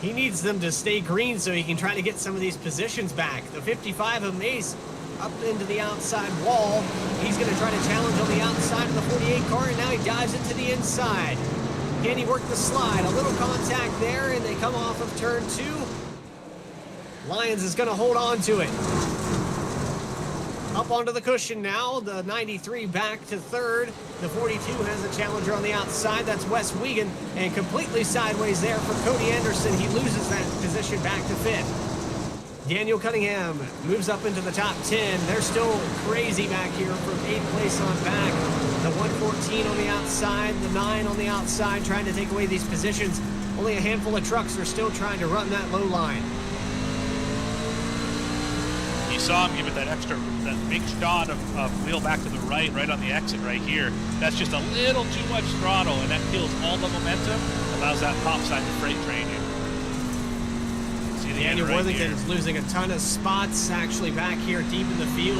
he needs them to stay green so he can try to get some of these positions back. The 55 of Mace up into the outside wall. He's going to try to challenge on the outside of the 48 car, and now he dives into the inside. Can he work the slide? A little contact there, and they come off of turn 2. Lyons is going to hold on to it. Up onto the cushion now. The 93 back to 3rd. The 42 has a challenger on the outside. That's Wes Wiegand, and completely sideways there for Cody Anderson. He loses that position back to 5th. Daniel Cunningham moves up into the top 10. They're still crazy back here from 8th place on back. The 114 on the outside, the 9 on the outside, trying to take away these positions. Only a handful of trucks are still trying to run that low line. You saw him give it that big shot of wheel back to the right on the exit right here. That's just a little too much throttle, and that kills all the momentum, allows that top side to freight train you. Daniel Worthington is losing a ton of spots actually back here deep in the field.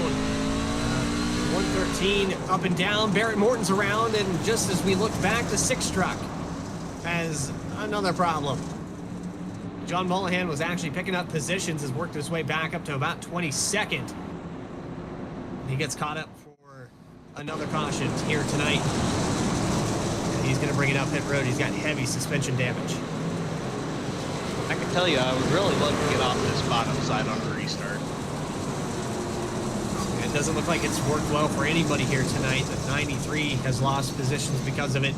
113 up and down. Barrett Morton's around, and just as we look back, the 6 truck has another problem. John Mullahan was actually picking up positions, has worked his way back up to about 22nd. He gets caught up for another caution here tonight. And he's going to bring it up pit road. He's got heavy suspension damage. I can tell you, I would really love to get off this bottom side on the restart. It doesn't look like it's worked well for anybody here tonight. The 93 has lost positions because of it.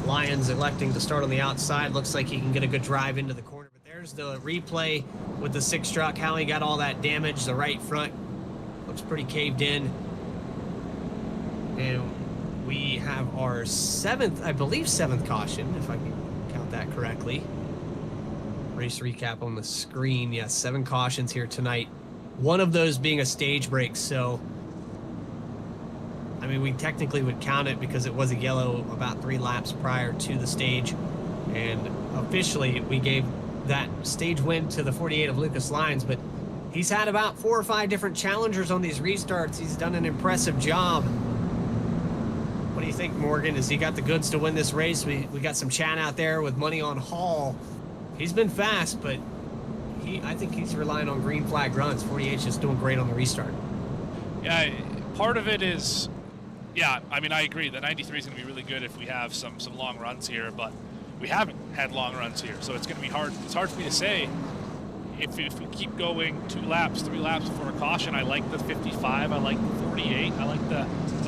Lyons electing to start on the outside. Looks like he can get a good drive into the corner. But there's the replay with the 6 truck, how he got all that damage. The right front looks pretty caved in. And we have our 7th, I believe 7th caution, if I can count that correctly. Race recap on the screen. Yes, 7 cautions here tonight. One of those being a stage break, so I mean, we technically would count it because it was a yellow about 3 laps prior to the stage, and officially we gave that stage win to the 48 of Lucas Lyons, but he's had about 4 or 5 different challengers on these restarts. He's done an impressive job. What do you think, Morgan? Has he got the goods to win this race? We got some chat out there with money on Hall. He's been fast, but I think he's relying on green flag runs. 48's just doing great on the restart. Yeah, part of it is, yeah, I mean, I agree. The 93 is going to be really good if we have some long runs here, but we haven't had long runs here, so it's going to be hard. It's hard for me to say. If we keep going 2 laps, 3 laps before a caution, I like the 55, I like the 48, I like the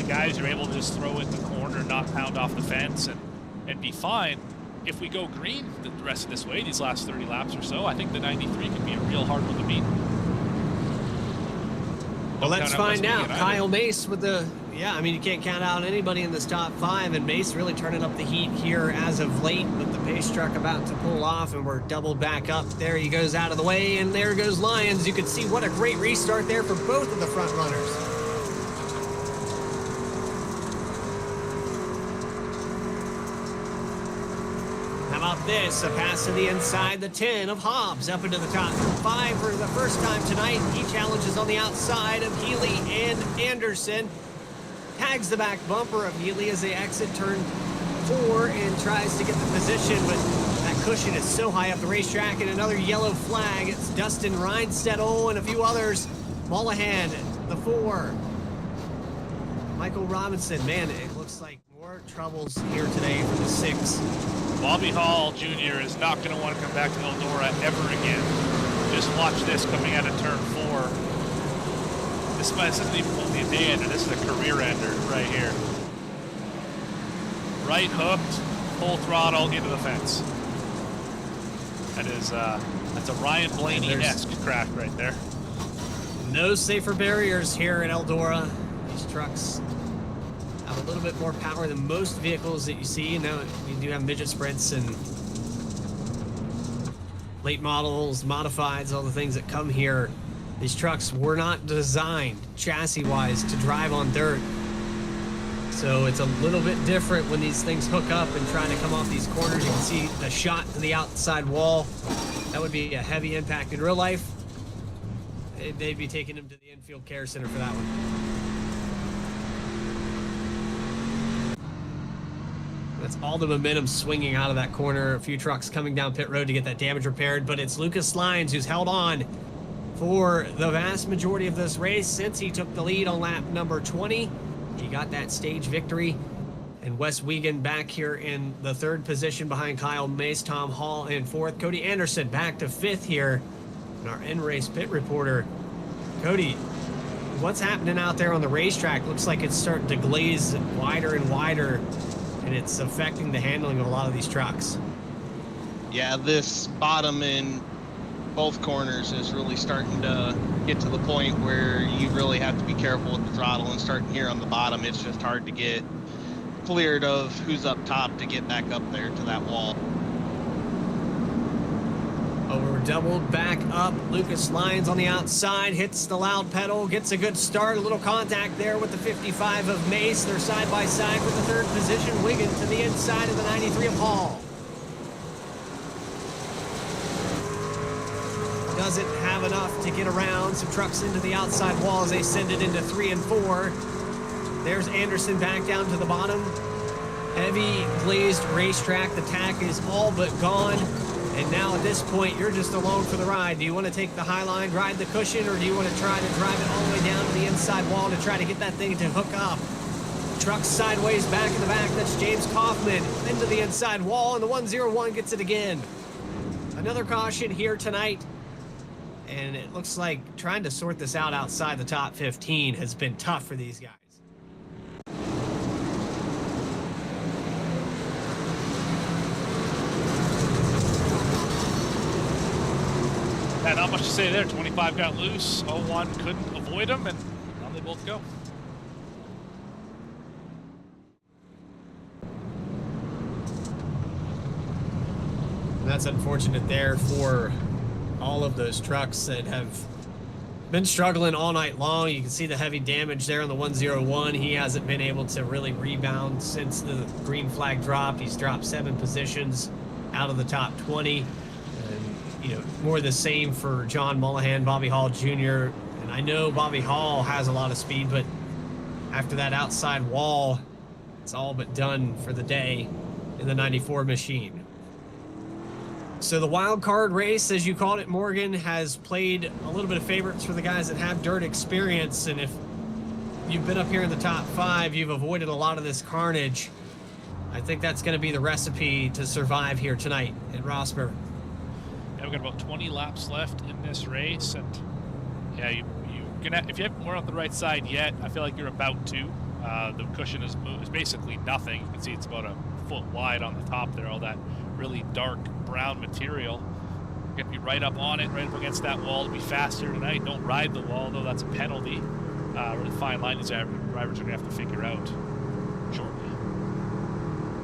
guys who are able to just throw it in the corner, not pound off the fence, and be fine. If we go green the rest of this way, these last 30 laps or so, I think the 93 could be a real hard one to beat. Well, let's find out. Kyle Mace with the, yeah, I mean, you can't count out anybody in this top 5, and Mace really turning up the heat here as of late, but the pace truck about to pull off, and we're doubled back up. There he goes out of the way, and there goes Lyons. You can see what a great restart there for both of the front runners. How about this? A pass to the inside, the 10 of Hobbs up into the top 5 for the first time tonight. He challenges on the outside of Healy and Anderson. Tags the back bumper of Healy as they exit turn 4 and tries to get the position, but that cushion is so high up the racetrack. And another yellow flag. It's Dustin Reinstedel and a few others. Mollahan, the 4. Michael Robinson, man, it looks like more troubles here today for the 6. Bobby Hall Jr. is not going to want to come back to Eldora ever again. Just watch this coming out of turn 4. This isn't even only a day ender, this is a career ender right here. Right hooked, full throttle into the fence. That is, that's a Ryan Blaney-esque crack right there. No safer barriers here at Eldora. These trucks have a little bit more power than most vehicles that you see. Now we do have midget sprints and late models, modifieds, all the things that come here. These trucks were not designed chassis-wise to drive on dirt. So it's a little bit different when these things hook up and trying to come off these corners. You can see the shot to the outside wall. That would be a heavy impact. In real life, they'd be taking him to the infield care center for that one. That's all the momentum swinging out of that corner. A few trucks coming down pit road to get that damage repaired, but it's Lucas Lyons who's held on for the vast majority of this race since he took the lead on lap number 20. He got that stage victory. And Wes Wiegand back here in the 3rd position behind Kyle Mace, Tom Hall in 4th. Cody Anderson back to 5th here. And our in-race pit reporter. Cody, what's happening out there on the racetrack? Looks like it's starting to glaze wider and wider, and it's affecting the handling of a lot of these trucks. Yeah, this bottom in both corners is really starting to get to the point where you really have to be careful with the throttle, and starting here on the bottom, it's just hard to get cleared of who's up top to get back up there to that wall. Oh, we're doubled back up. Lucas Lyons on the outside, hits the loud pedal, gets a good start. A little contact there with the 55 of Mace. They're side by side with the 3rd position. Wiggin to the inside of the 93 of Hall. Doesn't have enough to get around. Some trucks into the outside wall as they send it into 3 and 4. There's Anderson back down to the bottom. Heavy glazed racetrack. The tack is all but gone. And now at this point, you're just alone for the ride. Do you want to take the high line, ride the cushion, or do you want to try to drive it all the way down to the inside wall to try to get that thing to hook up? Trucks sideways back in the back. That's James Kaufman into the inside wall, and the 101 gets it again. Another caution here tonight. And it looks like trying to sort this out outside the top 15 has been tough for these guys. Yeah, not much to say there. 25 got loose, 01 couldn't avoid him, and now they both go. And that's unfortunate there for all of those trucks that have been struggling all night long. You can see the heavy damage there on the 101. He hasn't been able to really rebound since the green flag dropped. He's dropped 7 positions out of the top 20. And, you know, more the same for John Mollahan, Bobby Hall Jr. And I know Bobby Hall has a lot of speed, but after that outside wall, It's all but done for the day in the 94 machine. So the wild card race, as you called it, Morgan, has played a little bit of favorites for the guys that have dirt experience. And if you've been up here in the top 5, you've avoided a lot of this carnage. I think that's going to be the recipe to survive here tonight at Rossburg. Yeah, we've got about 20 laps left in this race, and yeah, if you haven't more on the right side yet, I feel like you're about to. The cushion is basically nothing. You can see it's about a foot wide on the top there, all that really dark brown material. You're going to be right up on it, right up against that wall to be faster tonight. Don't ride the wall, though. That's a penalty. Really fine line these drivers are going to have to figure out shortly.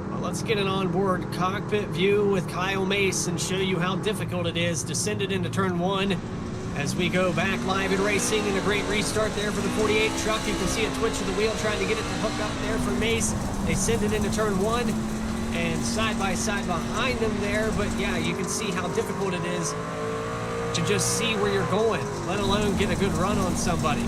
Well, let's get an onboard cockpit view with Kyle Mace and show you how difficult it is to send it into turn 1. As we go back live in racing, and a great restart there for the 48 truck. You can see a twitch of the wheel trying to get it to hook up there for Mace. They send it into turn 1 and side by side behind them there. But yeah, you can see how difficult it is to just see where you're going, let alone get a good run on somebody.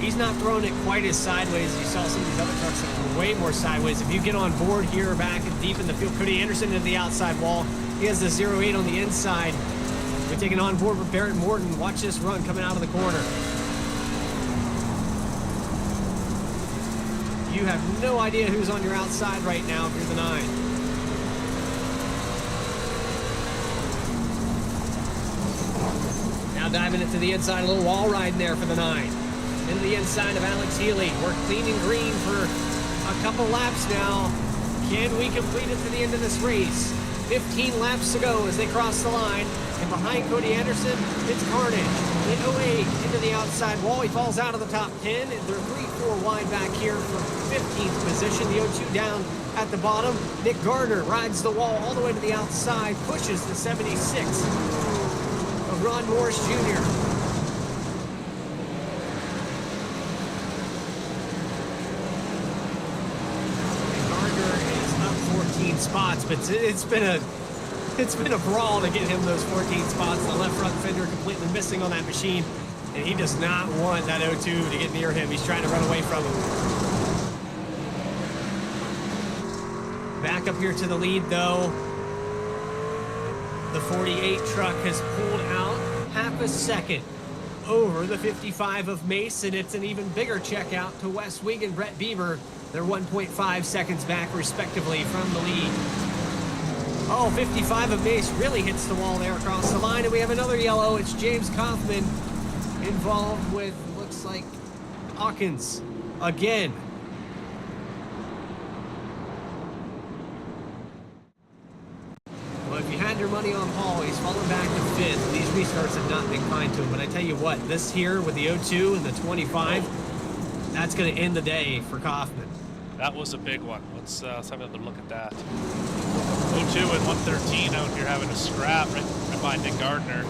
He's not throwing it quite as sideways as you saw some of these other trucks that were way more sideways. If you get on board here back and deep in the field, Cody Anderson into the outside wall. He has the 08 on the inside. We're taking on board with Barrett Morton. Watch this run coming out of the corner. You have no idea who's on your outside right now if you're the 9. Now diving into the inside, a little wall ride there for the 9. Into the inside of Alex Healy. We're clean and green for a couple laps now. Can we complete it to the end of this race? 15 laps to go as they cross the line. And behind Cody Anderson, it's carnage. In 08 into the outside wall. He falls out of the top 10. They're 3-4 wide back here for 15th position. The 02 down at the bottom. Nick Gardner rides the wall all the way to the outside. Pushes the 76 of Ron Morris Jr. Spots, but it's been a brawl to get him those 14 spots. The left front fender completely missing on that machine, and he does not want that 02 to get near him. He's trying to run away from him. Back up here to the lead, though. The 48 truck has pulled out half a second over the 55 of Mace, and it's an even bigger check out to Wes Wig and Brett Bieber. They're 1.5 seconds back, respectively, from the lead. Oh, 55 of Mace really hits the wall there across the line, and we have another yellow. It's James Kaufman involved with, looks like, Hawkins again. Well, if you had your money on Paul, he's fallen back to 5th. These restarts have not been kind to him, but I tell you what, this here with the 02 and the 25, that's going to end the day for Kaufman. That was a big one. Let's have another look at that. 02 and 113 out here having a scrap right behind Nick Gardner.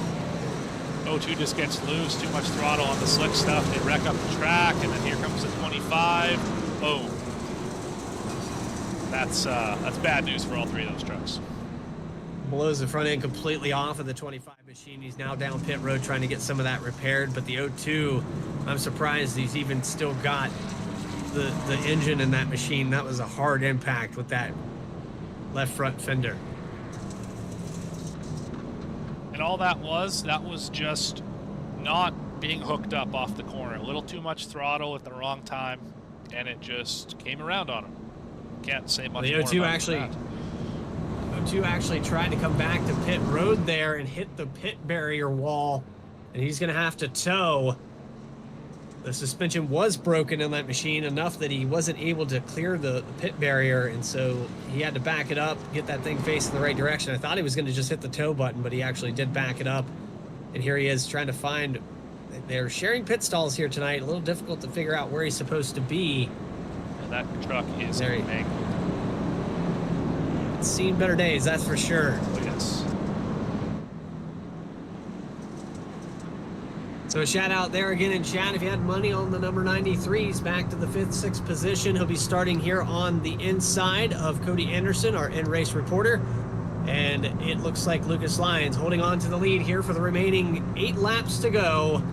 02 just gets loose, too much throttle on the slick stuff. They wreck up the track, and then here comes the 25. Boom. That's bad news for all 3 of those trucks. Blows the front end completely off of the 25 machine. He's now down pit road trying to get some of that repaired, but the 02, I'm surprised he's even still got the engine in that machine. That was a hard impact with that left front fender. And all that was just not being hooked up off the corner. A little too much throttle at the wrong time, and it just came around on him. Can't say much more about that. The 02 actually tried to come back to pit road there and hit the pit barrier wall, and he's going to have to tow. The suspension was broken on that machine enough that he wasn't able to clear the pit barrier, and so he had to back it up, get that thing facing the right direction. I thought he was going to just hit the tow button, but he actually did back it up, and here he is trying to find. They're sharing pit stalls here tonight. A little difficult to figure out where he's supposed to be. And that truck is mangled. It's seen better days, that's for sure. Oh, yes. So a shout out there again in chat. If you had money on the number 93s back to the 5th, 6th position, he'll be starting here on the inside of Cody Anderson, our in-race reporter. And it looks like Lucas Lyons holding on to the lead here for the remaining 8 laps to go.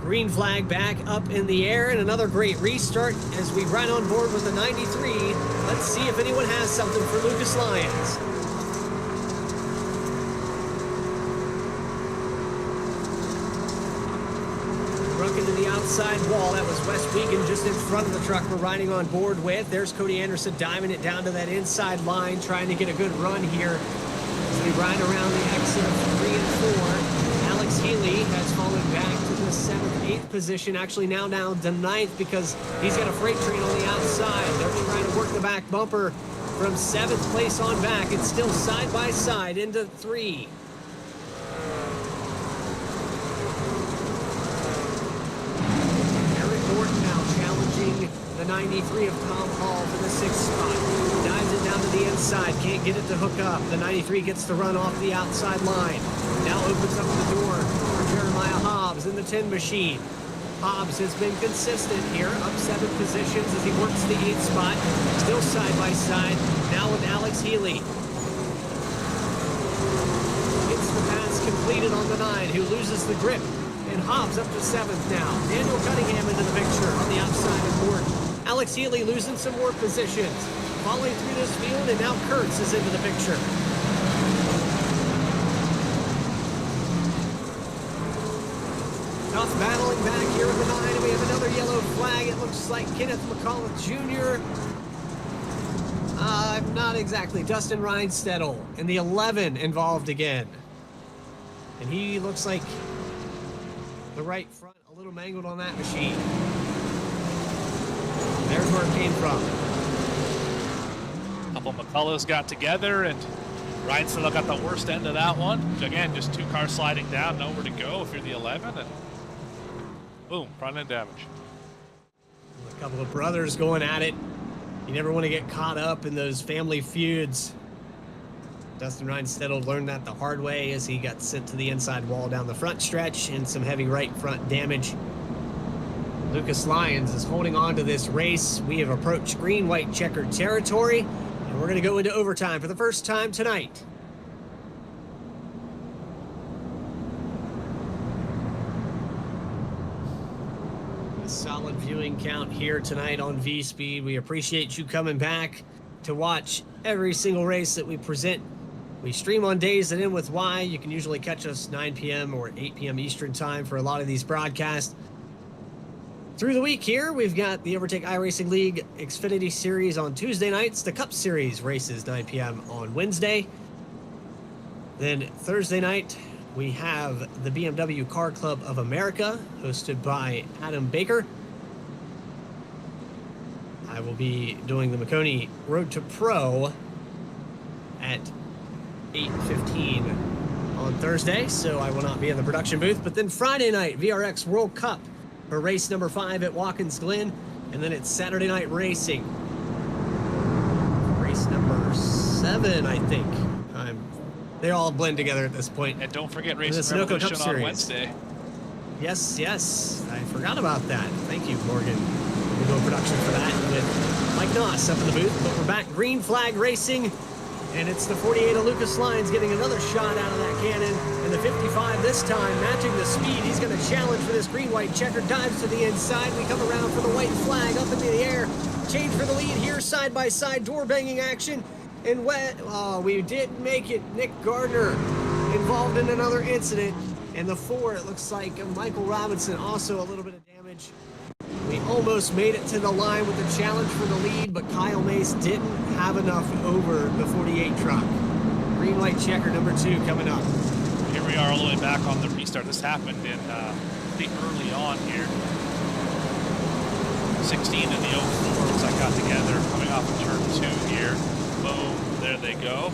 Green flag back up in the air, and another great restart as we ride on board with the 93. Let's see if anyone has something for Lucas Lyons. Broke into the outside wall. That was Wes Wiegand just in front of the truck we're riding on board with. There's Cody Anderson diving it down to that inside line, trying to get a good run here as we ride around the exit of 3 and 4. Alex Healy has fallen back to the 7th, 8th position, actually now down to 9th because he's got a freight train on the outside. They're trying to work the back bumper from 7th place on back. It's still side by side into 3. Eric Norton now challenging the 93 of Tom Hall for the 6th spot. Dives it down to the inside, can't get it to hook up. The 93 gets to run off the outside line. Now opens up the door for Jeremiah Hobbs in the 10 machine. Hobbs has been consistent here, up 7 positions as he works the 8th spot. Still side by side, now with Alex Healy. Gets the pass completed on the 9, who loses the grip. And Hobbs up to 7th now. Daniel Cunningham into the picture on the outside of Gordon. Alex Healy losing some more positions. Falling through this field, and now Kurtz is into the picture. Tough battling back here with the 9. We have another yellow flag. It looks like Kenneth McCullough Jr. Not exactly. Dustin Reinstedel in the 11 involved again. And he looks like the right front a little mangled on that machine. There's where it came from. A couple McCulloughs got together, and Reinstedel got the worst end of that one. Again, just 2 cars sliding down, nowhere to go if you're the 11, and boom, front end damage. A couple of brothers going at it. You never want to get caught up in those family feuds. Dustin Reinstedel learned that the hard way as he got sent to the inside wall down the front stretch and some heavy right front damage. Lucas Lyons is holding on to this race. We have approached green-white checkered territory, and we're going to go into overtime for the first time tonight. A solid viewing count here tonight on V-Speed. We appreciate you coming back to watch every single race that we present. We stream on days that end with Y. You can usually catch us 9 p.m. or 8 p.m. Eastern time for a lot of these broadcasts. Through the week here, we've got the Overtake iRacing League Xfinity Series on Tuesday nights, the Cup Series races 9 p.m. on Wednesday. Then Thursday night, we have the BMW Car Club of America, hosted by Adam Baker. I will be doing the Maconi Road to Pro at 8:15 on Thursday, so I will not be in the production booth. But then Friday night, VRX World Cup for race number 5 at Watkins Glen, and then it's Saturday night racing. Race number 7, I think. They all blend together at this point. And don't forget Racing the Sunoco Revolution Cup on Series. Wednesday. Yes, I forgot about that. Thank you, Morgan. We'll go production for that with Mike Noss up in the booth. But we're back green flag racing, and it's the 48 of Lucas Lyons getting another shot out of that cannon. And the 55 this time, matching the speed. He's going to challenge for this green-white checker. Dives to the inside. We come around for the white flag up into the air. Change for the lead here, side-by-side door-banging action. And we didn't make it. Nick Gardner involved in another incident. And the 4, it looks like Michael Robinson, also a little bit of damage. We almost made it to the line with the challenge for the lead, but Kyle Mace didn't have enough over the 48 truck. Green light checker number 2 coming up. Here we are all the way back on the restart. This happened in pretty early on here. 16 in the 04s I got together, coming off of turn 2 here. Boom, there they go.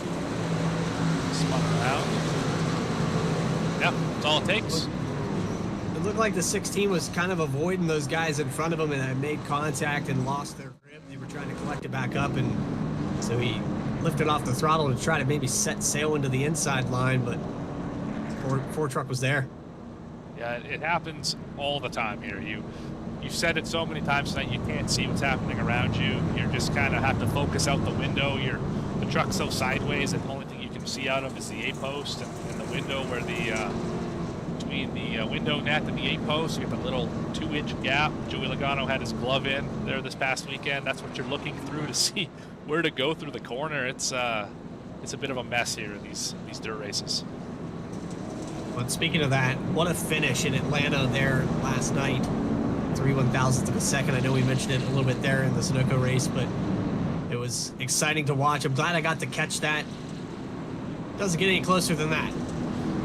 Spun around. Yep, that's all it takes. It looked like the 16 was kind of avoiding those guys in front of him and had made contact and lost their grip. They were trying to collect it back up, and so he lifted off the throttle to try to maybe set sail into the inside line, but Ford truck was there. Yeah, it happens all the time here. You've said it so many times tonight, you can't see what's happening around you. You just kind of have to focus out the window. The truck's so sideways that the only thing you can see out of is the A-post and the window where the between the window net and the 8 post. You get the little 2-inch gap. Joey Logano had his glove in there this past weekend. That's what you're looking through to see where to go through the corner. It's a bit of a mess here in these dirt races. But speaking of that, what a finish in Atlanta there last night. 3/1000th of a second. I know we mentioned it a little bit there in the Sunoco race, but it was exciting to watch. I'm glad I got to catch that. Doesn't get any closer than that.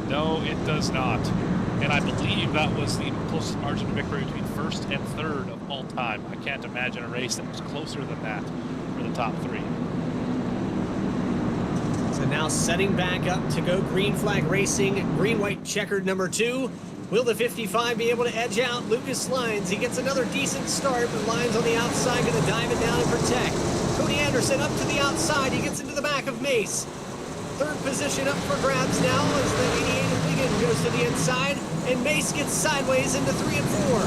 No, it does not. And I believe that was the closest margin of victory between first and third of all time. I can't imagine a race that was closer than that for the top 3. So now setting back up to go green flag racing, green-white checkered number 2. Will the 55 be able to edge out Lucas Lyons? He gets another decent start, but Lyons on the outside going to dive it down and protect. Cody Anderson up to the outside. He gets into the back of Mace. Third position up for grabs now as the 88 Wigan goes to the inside, and Mace gets sideways into 3 and 4.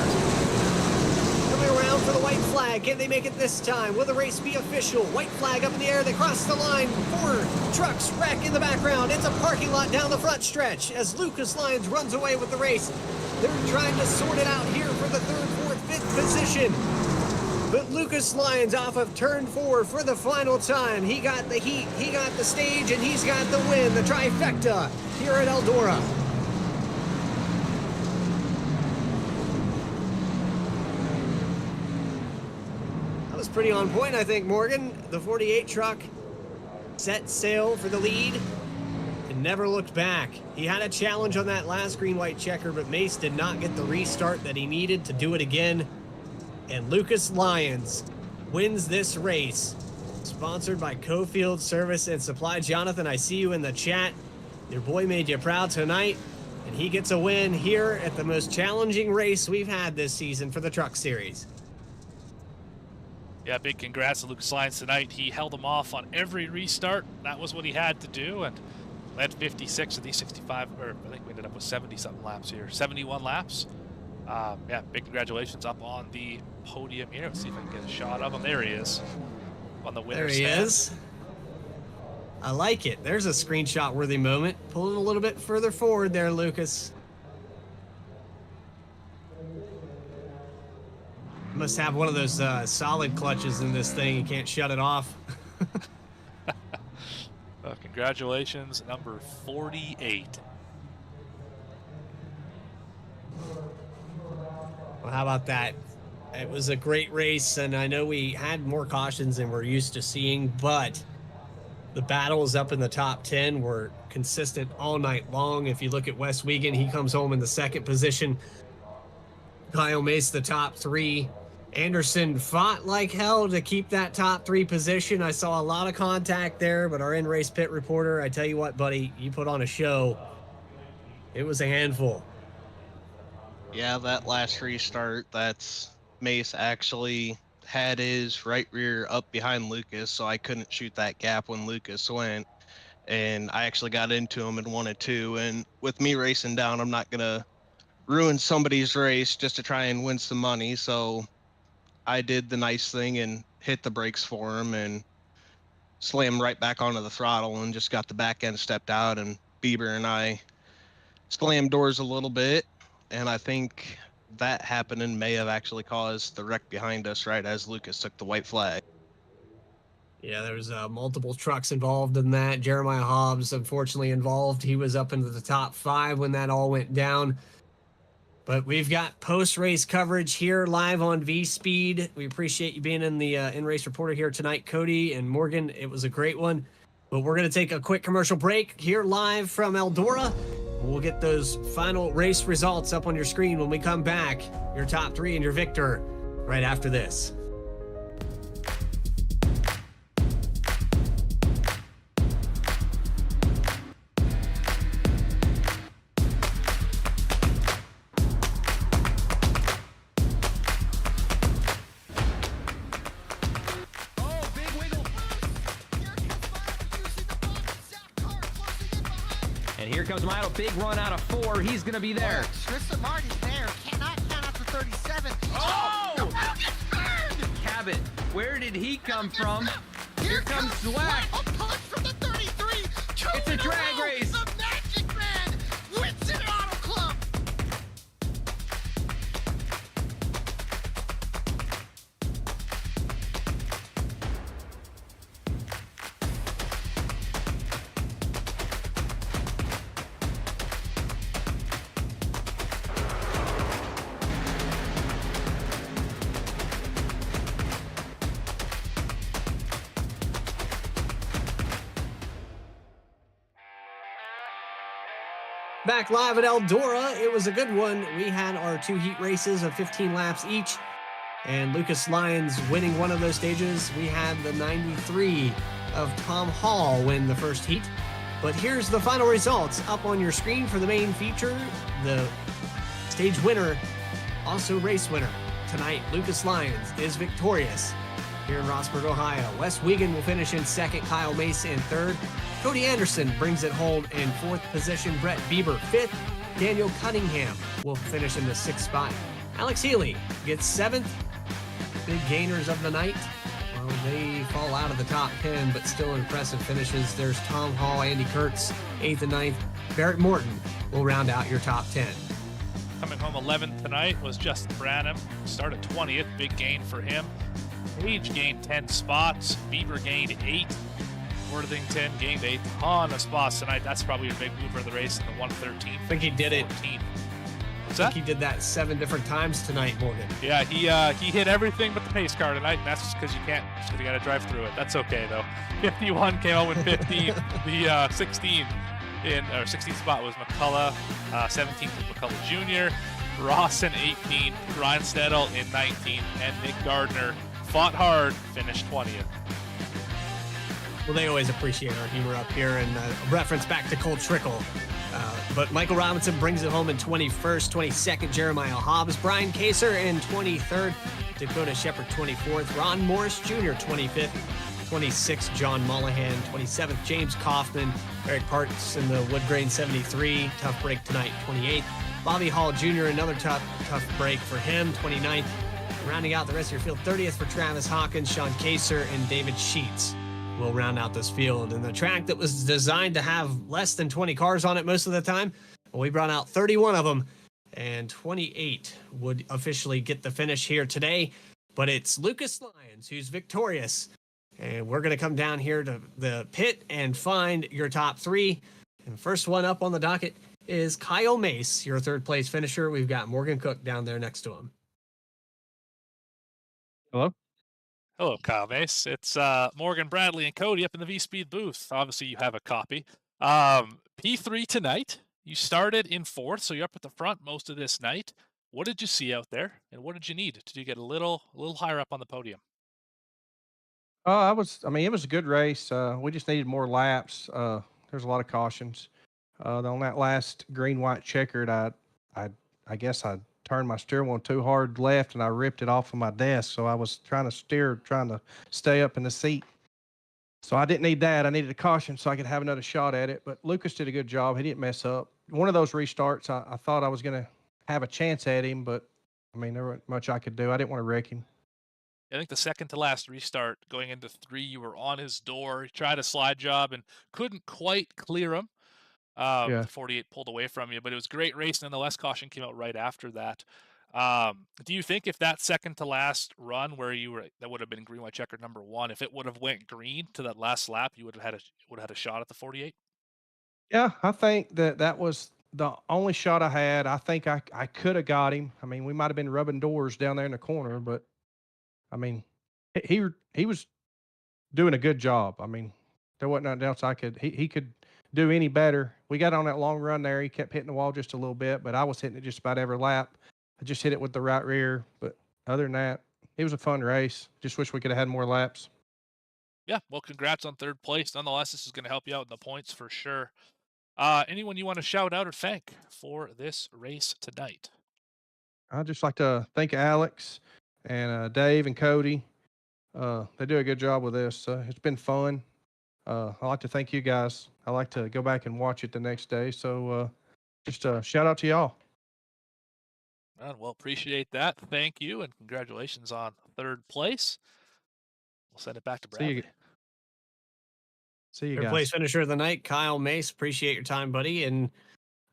Coming around for the white flag. Can they make it this time? Will the race be official? White flag up in the air. They cross the line. 4 trucks wreck in the background. It's a parking lot down the front stretch as Lucas Lyons runs away with the race. They're trying to sort it out here for the 3rd, 4th, 5th position. But Lucas Lyons off of turn 4 for the final time. He got the heat, he got the stage, and he's got the win. The trifecta here at Eldora. Pretty on point, I think, Morgan. The 48 truck set sail for the lead and never looked back. He had a challenge on that last green-white checker, but Mace did not get the restart that he needed to do it again. And Lucas Lyons wins this race. Sponsored by Cofield Service and Supply. Jonathan, I see you in the chat. Your boy made you proud tonight, and he gets a win here at the most challenging race we've had this season for the Truck Series. Yeah, big congrats to Lucas Lyons tonight. He held them off on every restart. That was what he had to do, and led 56 of these 65, or I think we ended up with 70-something laps here. 71 laps. Yeah, big congratulations up on the podium here. Let's see if I can get a shot of him. There he is on the winner's stand. There he is. I like it. There's a screenshot-worthy moment. Pulling a little bit further forward there, Lucas. Must have one of those solid clutches in this thing. You can't shut it off. Congratulations, number 48. Well, how about that? It was a great race, and I know we had more cautions than we're used to seeing, but the battles up in the top 10 were consistent all night long. If you look at Wes Wiegand, he comes home in the 2nd position. Kyle Mace, the top 3. Anderson fought like hell to keep that top 3 position. I saw a lot of contact there, but our in-race pit reporter, I tell you what, buddy, you put on a show. It was a handful. Yeah, that last restart, that's Mace actually had his right rear up behind Lucas, so I couldn't shoot that gap when Lucas went. And I actually got into him in 1 and 2. And with me racing down, I'm not going to ruin somebody's race just to try and win some money. So I did the nice thing and hit the brakes for him and slammed right back onto the throttle and just got the back end stepped out, and Bieber and I slammed doors a little bit. And I think that happening may have actually caused the wreck behind us right as Lucas took the white flag. Yeah, there was multiple trucks involved in that. Jeremiah Hobbs, unfortunately, involved. He was up into the top 5 when that all went down. But we've got post-race coverage here live on V-Speed. We appreciate you being in the in-race reporter here tonight, Cody and Morgan. It was a great one. But we're going to take a quick commercial break here live from Eldora. We'll get those final race results up on your screen when we come back. Your top 3 and your victor right after this. Here comes Milo, big run out of 4. He's going to be there. Tristan Martin's there. Cannot count out to 37. Oh! No, gets burned! Cabot, where did he come from? Here comes Slack. Slack. A punch from the 33. It's a drag race. The Magic Man wins it at Auto Club. Back live at Eldora, it was a good one. We had our 2 heat races of 15 laps each, and Lucas Lyons winning one of those stages. We had the 93 of Tom Hall win the first heat. But here's the final results up on your screen for the main feature. The stage winner, also race winner. Tonight, Lucas Lyons is victorious here in Rossburg, Ohio. Wes Wiegand will finish in second, Kyle Mace in third. Cody Anderson brings it home in fourth position, Brett Bieber fifth. Daniel Cunningham will finish in the sixth spot. Alex Healy gets seventh. Big gainers of the night. Well, they fall out of the top 10, but still impressive finishes. There's Tom Hall, Andy Kurtz, 8th and 9th. Barrett Morton will round out your top 10. Coming home 11th tonight was Justin Branham. Started 20th, big gain for him. Page gained 10 spots. Bieber gained 8. Worthington gained a ton of spots tonight. That's probably your big mover of the race in the 113. I think he did 14. it. What's I that? think he did that 7 different times tonight, Morgan. Yeah, he hit everything but the pace car tonight, and that's just because you can't, just 'cause you got to drive through it. That's okay though. 51 came out with 15. The 16th spot was McCullough. 17th was McCullough Jr. Ross in 18, Ryan Stedel in 19, and Nick Gardner fought hard, finished 20th. Well, they always appreciate our humor up here, and reference back to Cole Trickle. But Michael Robinson brings it home in 21st, 22nd, Jeremiah Hobbs, Brian Kaser in 23rd, Dakota Shepard 24th, Ron Morris Jr. 25th, 26th, John Mullahan, 27th, James Kaufman, Eric Parks in the Woodgrain 73, tough break tonight, 28th, Bobby Hall Jr., another tough break for him, 29th, rounding out the rest of your field, 30th for Travis Hawkins, Sean Kaser, and David Sheets will round out this field. And the track that was designed to have less than 20 cars on it most of the time, well, we brought out 31 of them, and 28 would officially get the finish here today. But it's Lucas Lyons who's victorious. And we're going to come down here to the pit and find your top 3. And the first one up on the docket is Kyle Mace, your third place finisher. We've got Morgan Cook down there next to him. Hello? Hello, Kyle Mace. It's Morgan Bradley and Cody up in the V-Speed booth. Obviously, you have a copy. P3 tonight. You started in 4th, so you're up at the front most of this night. What did you see out there, and what did you need to get a little higher up on the podium? It was a good race. We just needed more laps. There's a lot of cautions. On that last green-white checkered, I guess I turned my steering wheel too hard left, and I ripped it off of my desk. So I was trying to stay up in the seat. So I didn't need that. I needed a caution so I could have another shot at it. But Lucas did a good job. He didn't mess up. One of those restarts, I thought I was going to have a chance at him, but, there wasn't much I could do. I didn't want to wreck him. I think the second to last restart going into 3, you were on his door. He tried a slide job and couldn't quite clear him. Yeah. The 48 pulled away from you, but it was great race. Nonetheless, caution came out right after that. Do you think if that second to last run where you were, that would have been green white checker number 1, if it would have went green to that last lap, you would have had a shot at the 48? Yeah, I think that was the only shot I had. I think I could have got him. We might have been rubbing doors down there in the corner, but he was doing a good job. There wasn't nothing else he could do any better. We got on that long run there. He kept hitting the wall just a little bit, but I was hitting it just about every lap. I just hit it with the right rear, but other than that, it was a fun race. Just wish we could have had more laps. Yeah, well, congrats on 3rd place. Nonetheless, this is going to help you out in the points for sure. Anyone you want to shout out or thank for this race tonight? I'd just like to thank Alex and Dave and Cody. They do a good job with this. It's been fun. I'd like to thank you guys. I like to go back and watch it the next day. So just shout out to y'all. Well, appreciate that. Thank you, and congratulations on 3rd place. We'll send it back to Bradley. See you Third guys. place finisher of the night, Kyle Mace. Appreciate your time, buddy. And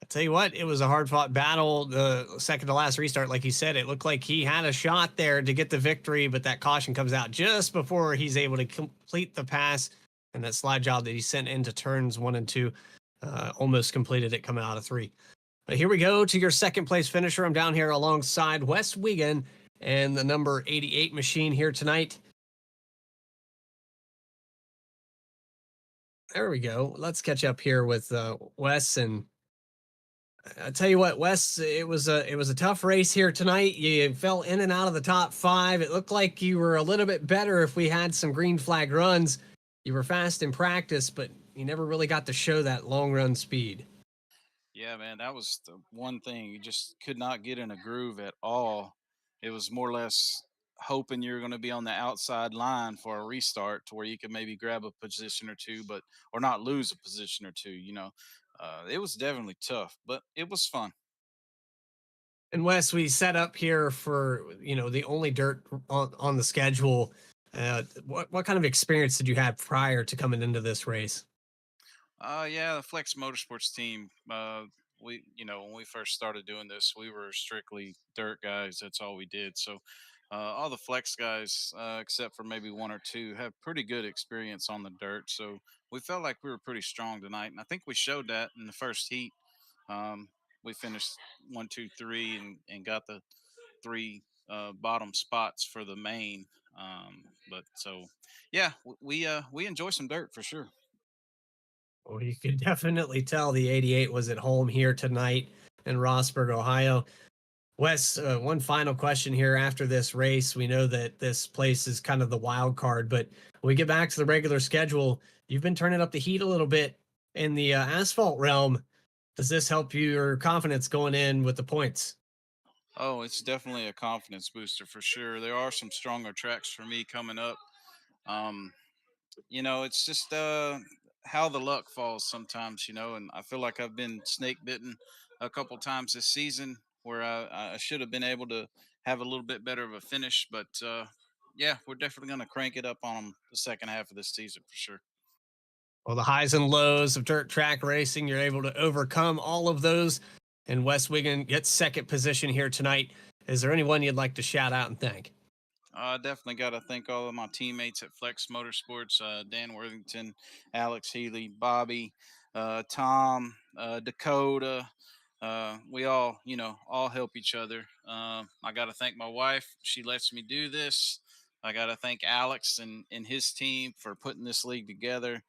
I tell you what, it was a hard-fought battle. The second to last restart, like you said, it looked like he had a shot there to get the victory, but that caution comes out just before he's able to complete the pass. And that slide job that he sent into turns 1 and 2 almost completed it coming out of 3. But here we go to your second place finisher. I'm down here alongside Wes Wiegand and the number 88 machine here tonight. There we go. Let's catch up here with Wes and I tell you what, Wes, it was a tough race here tonight. You fell in and out of the top 5. It looked like you were a little bit better if we had some green flag runs. You were fast in practice, but you never really got to show that long run speed. Yeah, man, that was the one thing. You just could not get in a groove at all. It was more or less hoping you're going to be on the outside line for a restart to where you could maybe grab a position or two, but or not lose a position or two. It was definitely tough, but it was fun. And Wes, we set up here for the only dirt on the schedule. What kind of experience did you have prior to coming into this race? Yeah, the Flex Motorsports team. When we first started doing this, we were strictly dirt guys. That's all we did. So, all the Flex guys, except for maybe one or two, have pretty good experience on the dirt. So we felt like we were pretty strong tonight, and I think we showed that in the first heat. Um, we finished 1, 2, 3, and got the 3 bottom spots for the main. But so, yeah, we enjoy some dirt for sure. Well, you could definitely tell the 88 was at home here tonight in Rossburg, Ohio. Wes, one final question here after this race. We know that this place is kind of the wild card, but when we get back to the regular schedule, you've been turning up the heat a little bit in the asphalt realm. Does this help your confidence going in with the points? Oh, it's definitely a confidence booster for sure. There are some stronger tracks for me coming up. Um, it's just how the luck falls sometimes, and I feel like I've been snake bitten a couple times this season where I should have been able to have a little bit better of a finish. But yeah, we're definitely going to crank it up on them the second half of this season for sure. Well, the highs and lows of dirt track racing, you're able to overcome all of those. And Wes Wigan gets second position here tonight. Is there anyone you'd like to shout out and thank? I definitely got to thank all of my teammates at Flex Motorsports, Dan Worthington, Alex Healy, Bobby, Tom, Dakota. We all help each other. I got to thank my wife. She lets me do this. I got to thank Alex and his team for putting this league together.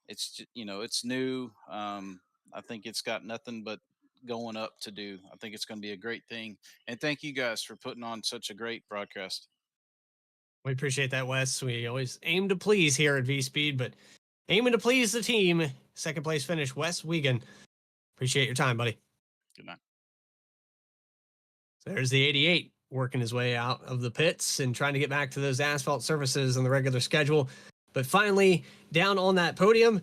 It's new. I think it's got nothing but going up to do. I think it's going to be a great thing. And thank you guys for putting on such a great broadcast. We appreciate that, Wes. We always aim to please here at V Speed, but aiming to please the team. Second place finish, Wes Wigan. Appreciate your time, buddy. Good night. So there's the 88 working his way out of the pits and trying to get back to those asphalt surfaces on the regular schedule. But finally, down on that podium,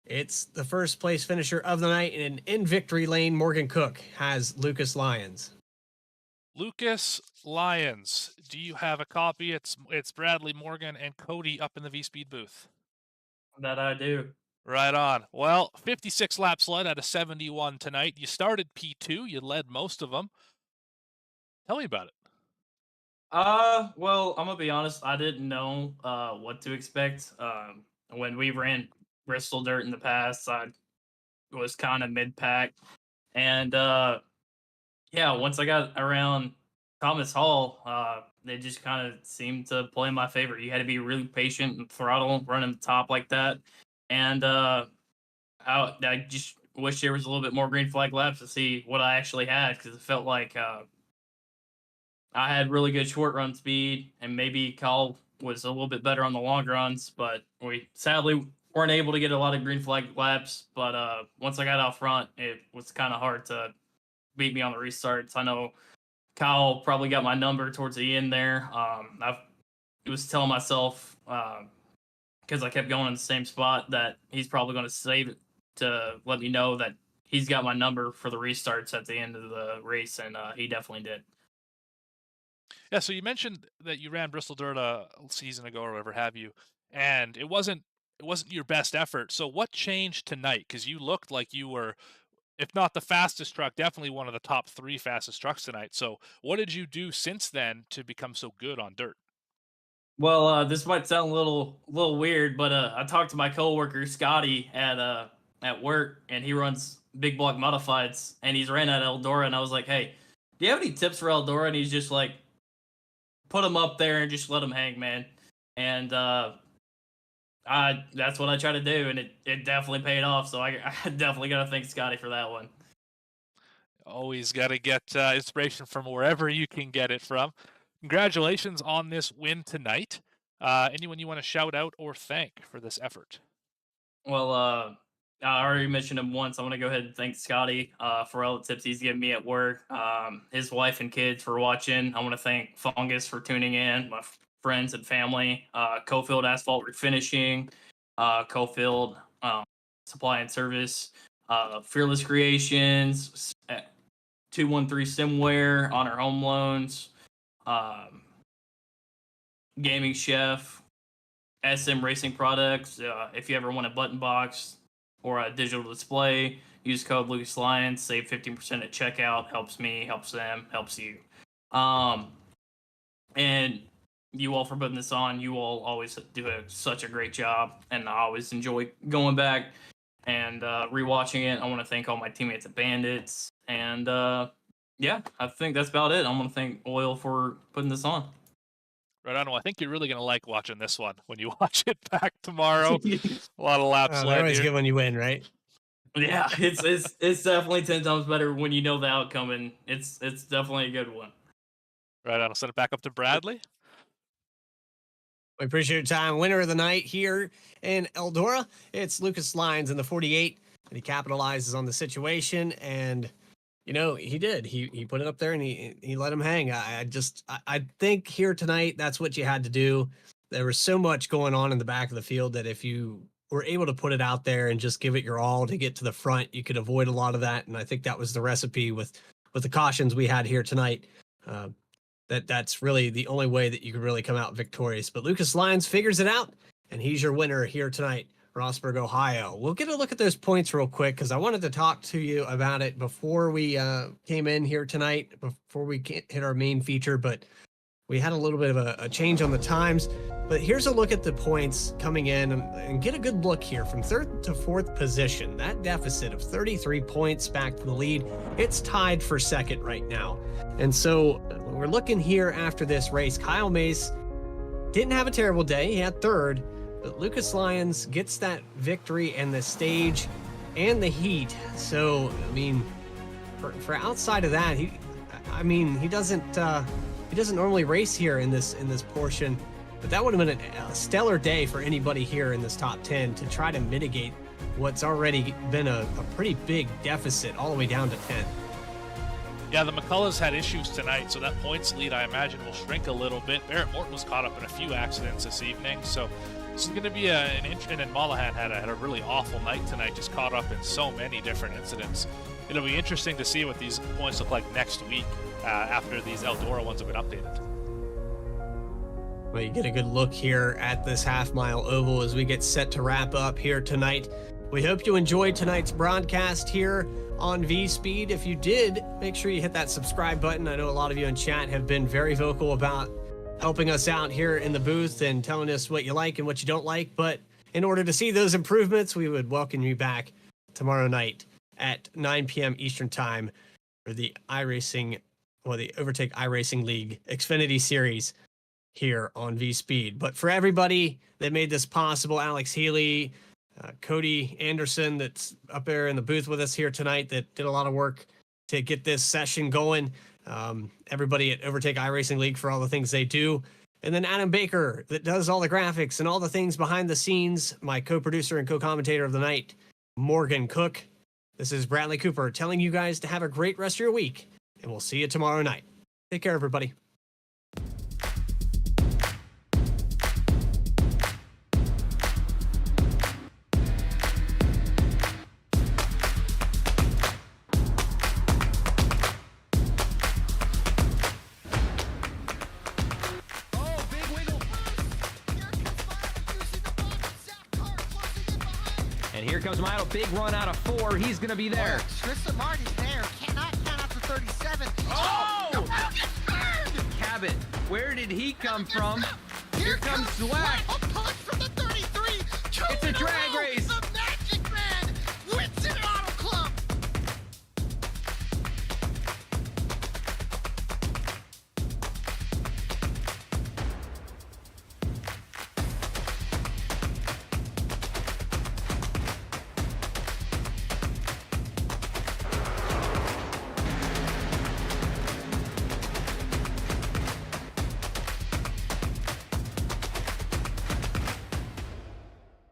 it's the first place finisher of the night, and in victory lane, Morgan Cook has Lucas Lyons. Lucas Lyons, do you have a copy? It's Bradley, Morgan, and Cody up in the V-Speed booth. That I do. Right on. Well, 56 laps led out of 71 tonight. You started P2. You led most of them. Tell me about it. Well, I'm gonna be honest. I didn't know what to expect. When we ran Bristol Dirt in the past, I was kind of mid-pack, and yeah, once I got around Thomas Hall, they just kind of seemed to play in my favor. You had to be really patient and throttle running the top like that, and I just wish there was a little bit more green flag laps to see what I actually had, because it felt like I had really good short run speed, and maybe Kyle was a little bit better on the long runs, but we sadly weren't able to get a lot of green flag laps. But once I got out front, it was kind of hard to beat me on the restarts. I know Kyle probably got my number towards the end there. I was telling myself, because I kept going in the same spot, that he's probably going to save it to let me know that he's got my number for the restarts at the end of the race, and he definitely did. Yeah, so you mentioned that you ran Bristol Dirt a season ago or whatever have you, and it wasn't your best effort. So what changed tonight? Because you looked like you were, if not the fastest truck, definitely one of the top 3 fastest trucks tonight. So what did you do since then to become so good on dirt? Well, this might sound a little weird, but I talked to my coworker Scotty at work, and he runs big block modifieds, and he's ran at Eldora, and I was like, "Hey, do you have any tips for Eldora?" And he's just like, "Put him up there and just let him hang, man." And That's what I try to do, and it definitely paid off. So I definitely got to thank Scotty for that one. Always got to get inspiration from wherever you can get it from. Congratulations on this win tonight. Anyone you want to shout out or thank for this effort? Well, I already mentioned him once. I want to go ahead and thank Scotty for all the tips he's given me at work. His wife and kids for watching. I want to thank Fungus for tuning in. My friends and family. Cofield Asphalt Refinishing. Cofield Supply and Service. Fearless Creations. 213 Simware. Honor Home Loans. Gaming Chef. SM Racing Products. If you ever want a button box or a digital display, use code Lucas Lyons, save 15% at checkout. Helps me, helps them, helps you. And you all for putting this on. You all always do such a great job, and I always enjoy going back and rewatching it. I want to thank all my teammates at Bandits, and yeah, I think that's about it. I'm going to thank OiL for putting this on. Right on. Well, I think you're really going to like watching this one when you watch it back tomorrow. A lot of laps They're led always here. good when you win, right? Yeah, it's definitely 10 times better when you know the outcome, and it's definitely a good one. Right on. I'll send it back up to Bradley. We appreciate your time. Winner of the night here in Eldora. It's Lucas Lyons in the 48, and he capitalizes on the situation. And, you know, he did. He put it up there, and he let him hang. I think here tonight, that's what you had to do. There was so much going on in the back of the field that if you were able to put it out there and just give it your all to get to the front, you could avoid a lot of that. And I think that was the recipe with the cautions we had here tonight. That's really the only way that you could really come out victorious. But Lucas Lyons figures it out, and he's your winner here tonight, Rossburg, Ohio. We'll get a look at those points real quick because I wanted to talk to you about it before we came in here tonight, before we hit our main feature. But we had a little bit of a change on the times. But here's a look at the points coming in and get a good look here from 3rd to 4th position. That deficit of 33 points back to the lead. It's tied for 2nd right now. And so when we're looking here after this race, Kyle Mace didn't have a terrible day. He had 3rd, but Lucas Lyons gets that victory and the stage and the heat. So, I mean, for outside of that, he doesn't normally race here in this portion. But that would have been a stellar day for anybody here in this top 10 to try to mitigate what's already been a pretty big deficit all the way down to 10. Yeah, the McCulloughs had issues tonight, so that points lead, I imagine, will shrink a little bit. Barrett Morton was caught up in a few accidents this evening, so this is going to be an incident, and Mollahan had a really awful night tonight, just caught up in so many different incidents. It'll be interesting to see what these points look like next week after these Eldora ones have been updated. Well, you get a good look here at this half-mile oval as we get set to wrap up here tonight. We hope you enjoyed tonight's broadcast here on V-Speed. If you did, make sure you hit that subscribe button. I know a lot of you in chat have been very vocal about helping us out here in the booth and telling us what you like and what you don't like. But in order to see those improvements, we would welcome you back tomorrow night at 9 p.m. Eastern Time for the iRacing, or the Overtake iRacing League Xfinity Series here on V-Speed. But for everybody that made this possible, Alex Healy, Cody Anderson, that's up there in the booth with us here tonight, that did a lot of work to get this session going. Everybody at Overtake iRacing League for all the things they do. And then Adam Baker, that does all the graphics and all the things behind the scenes. My co-producer and co-commentator of the night, Morgan Cook. This is Bradley Cooper telling you guys to have a great rest of your week, and we'll see you tomorrow night. Take care, everybody. Here comes Milo, big run out of 4. He's going to be there. Tristan Martin's there. Cannot count out to 37. Oh! Cabot, Where did he come from? Here comes Zwack. A push from the 33. It's a drag race.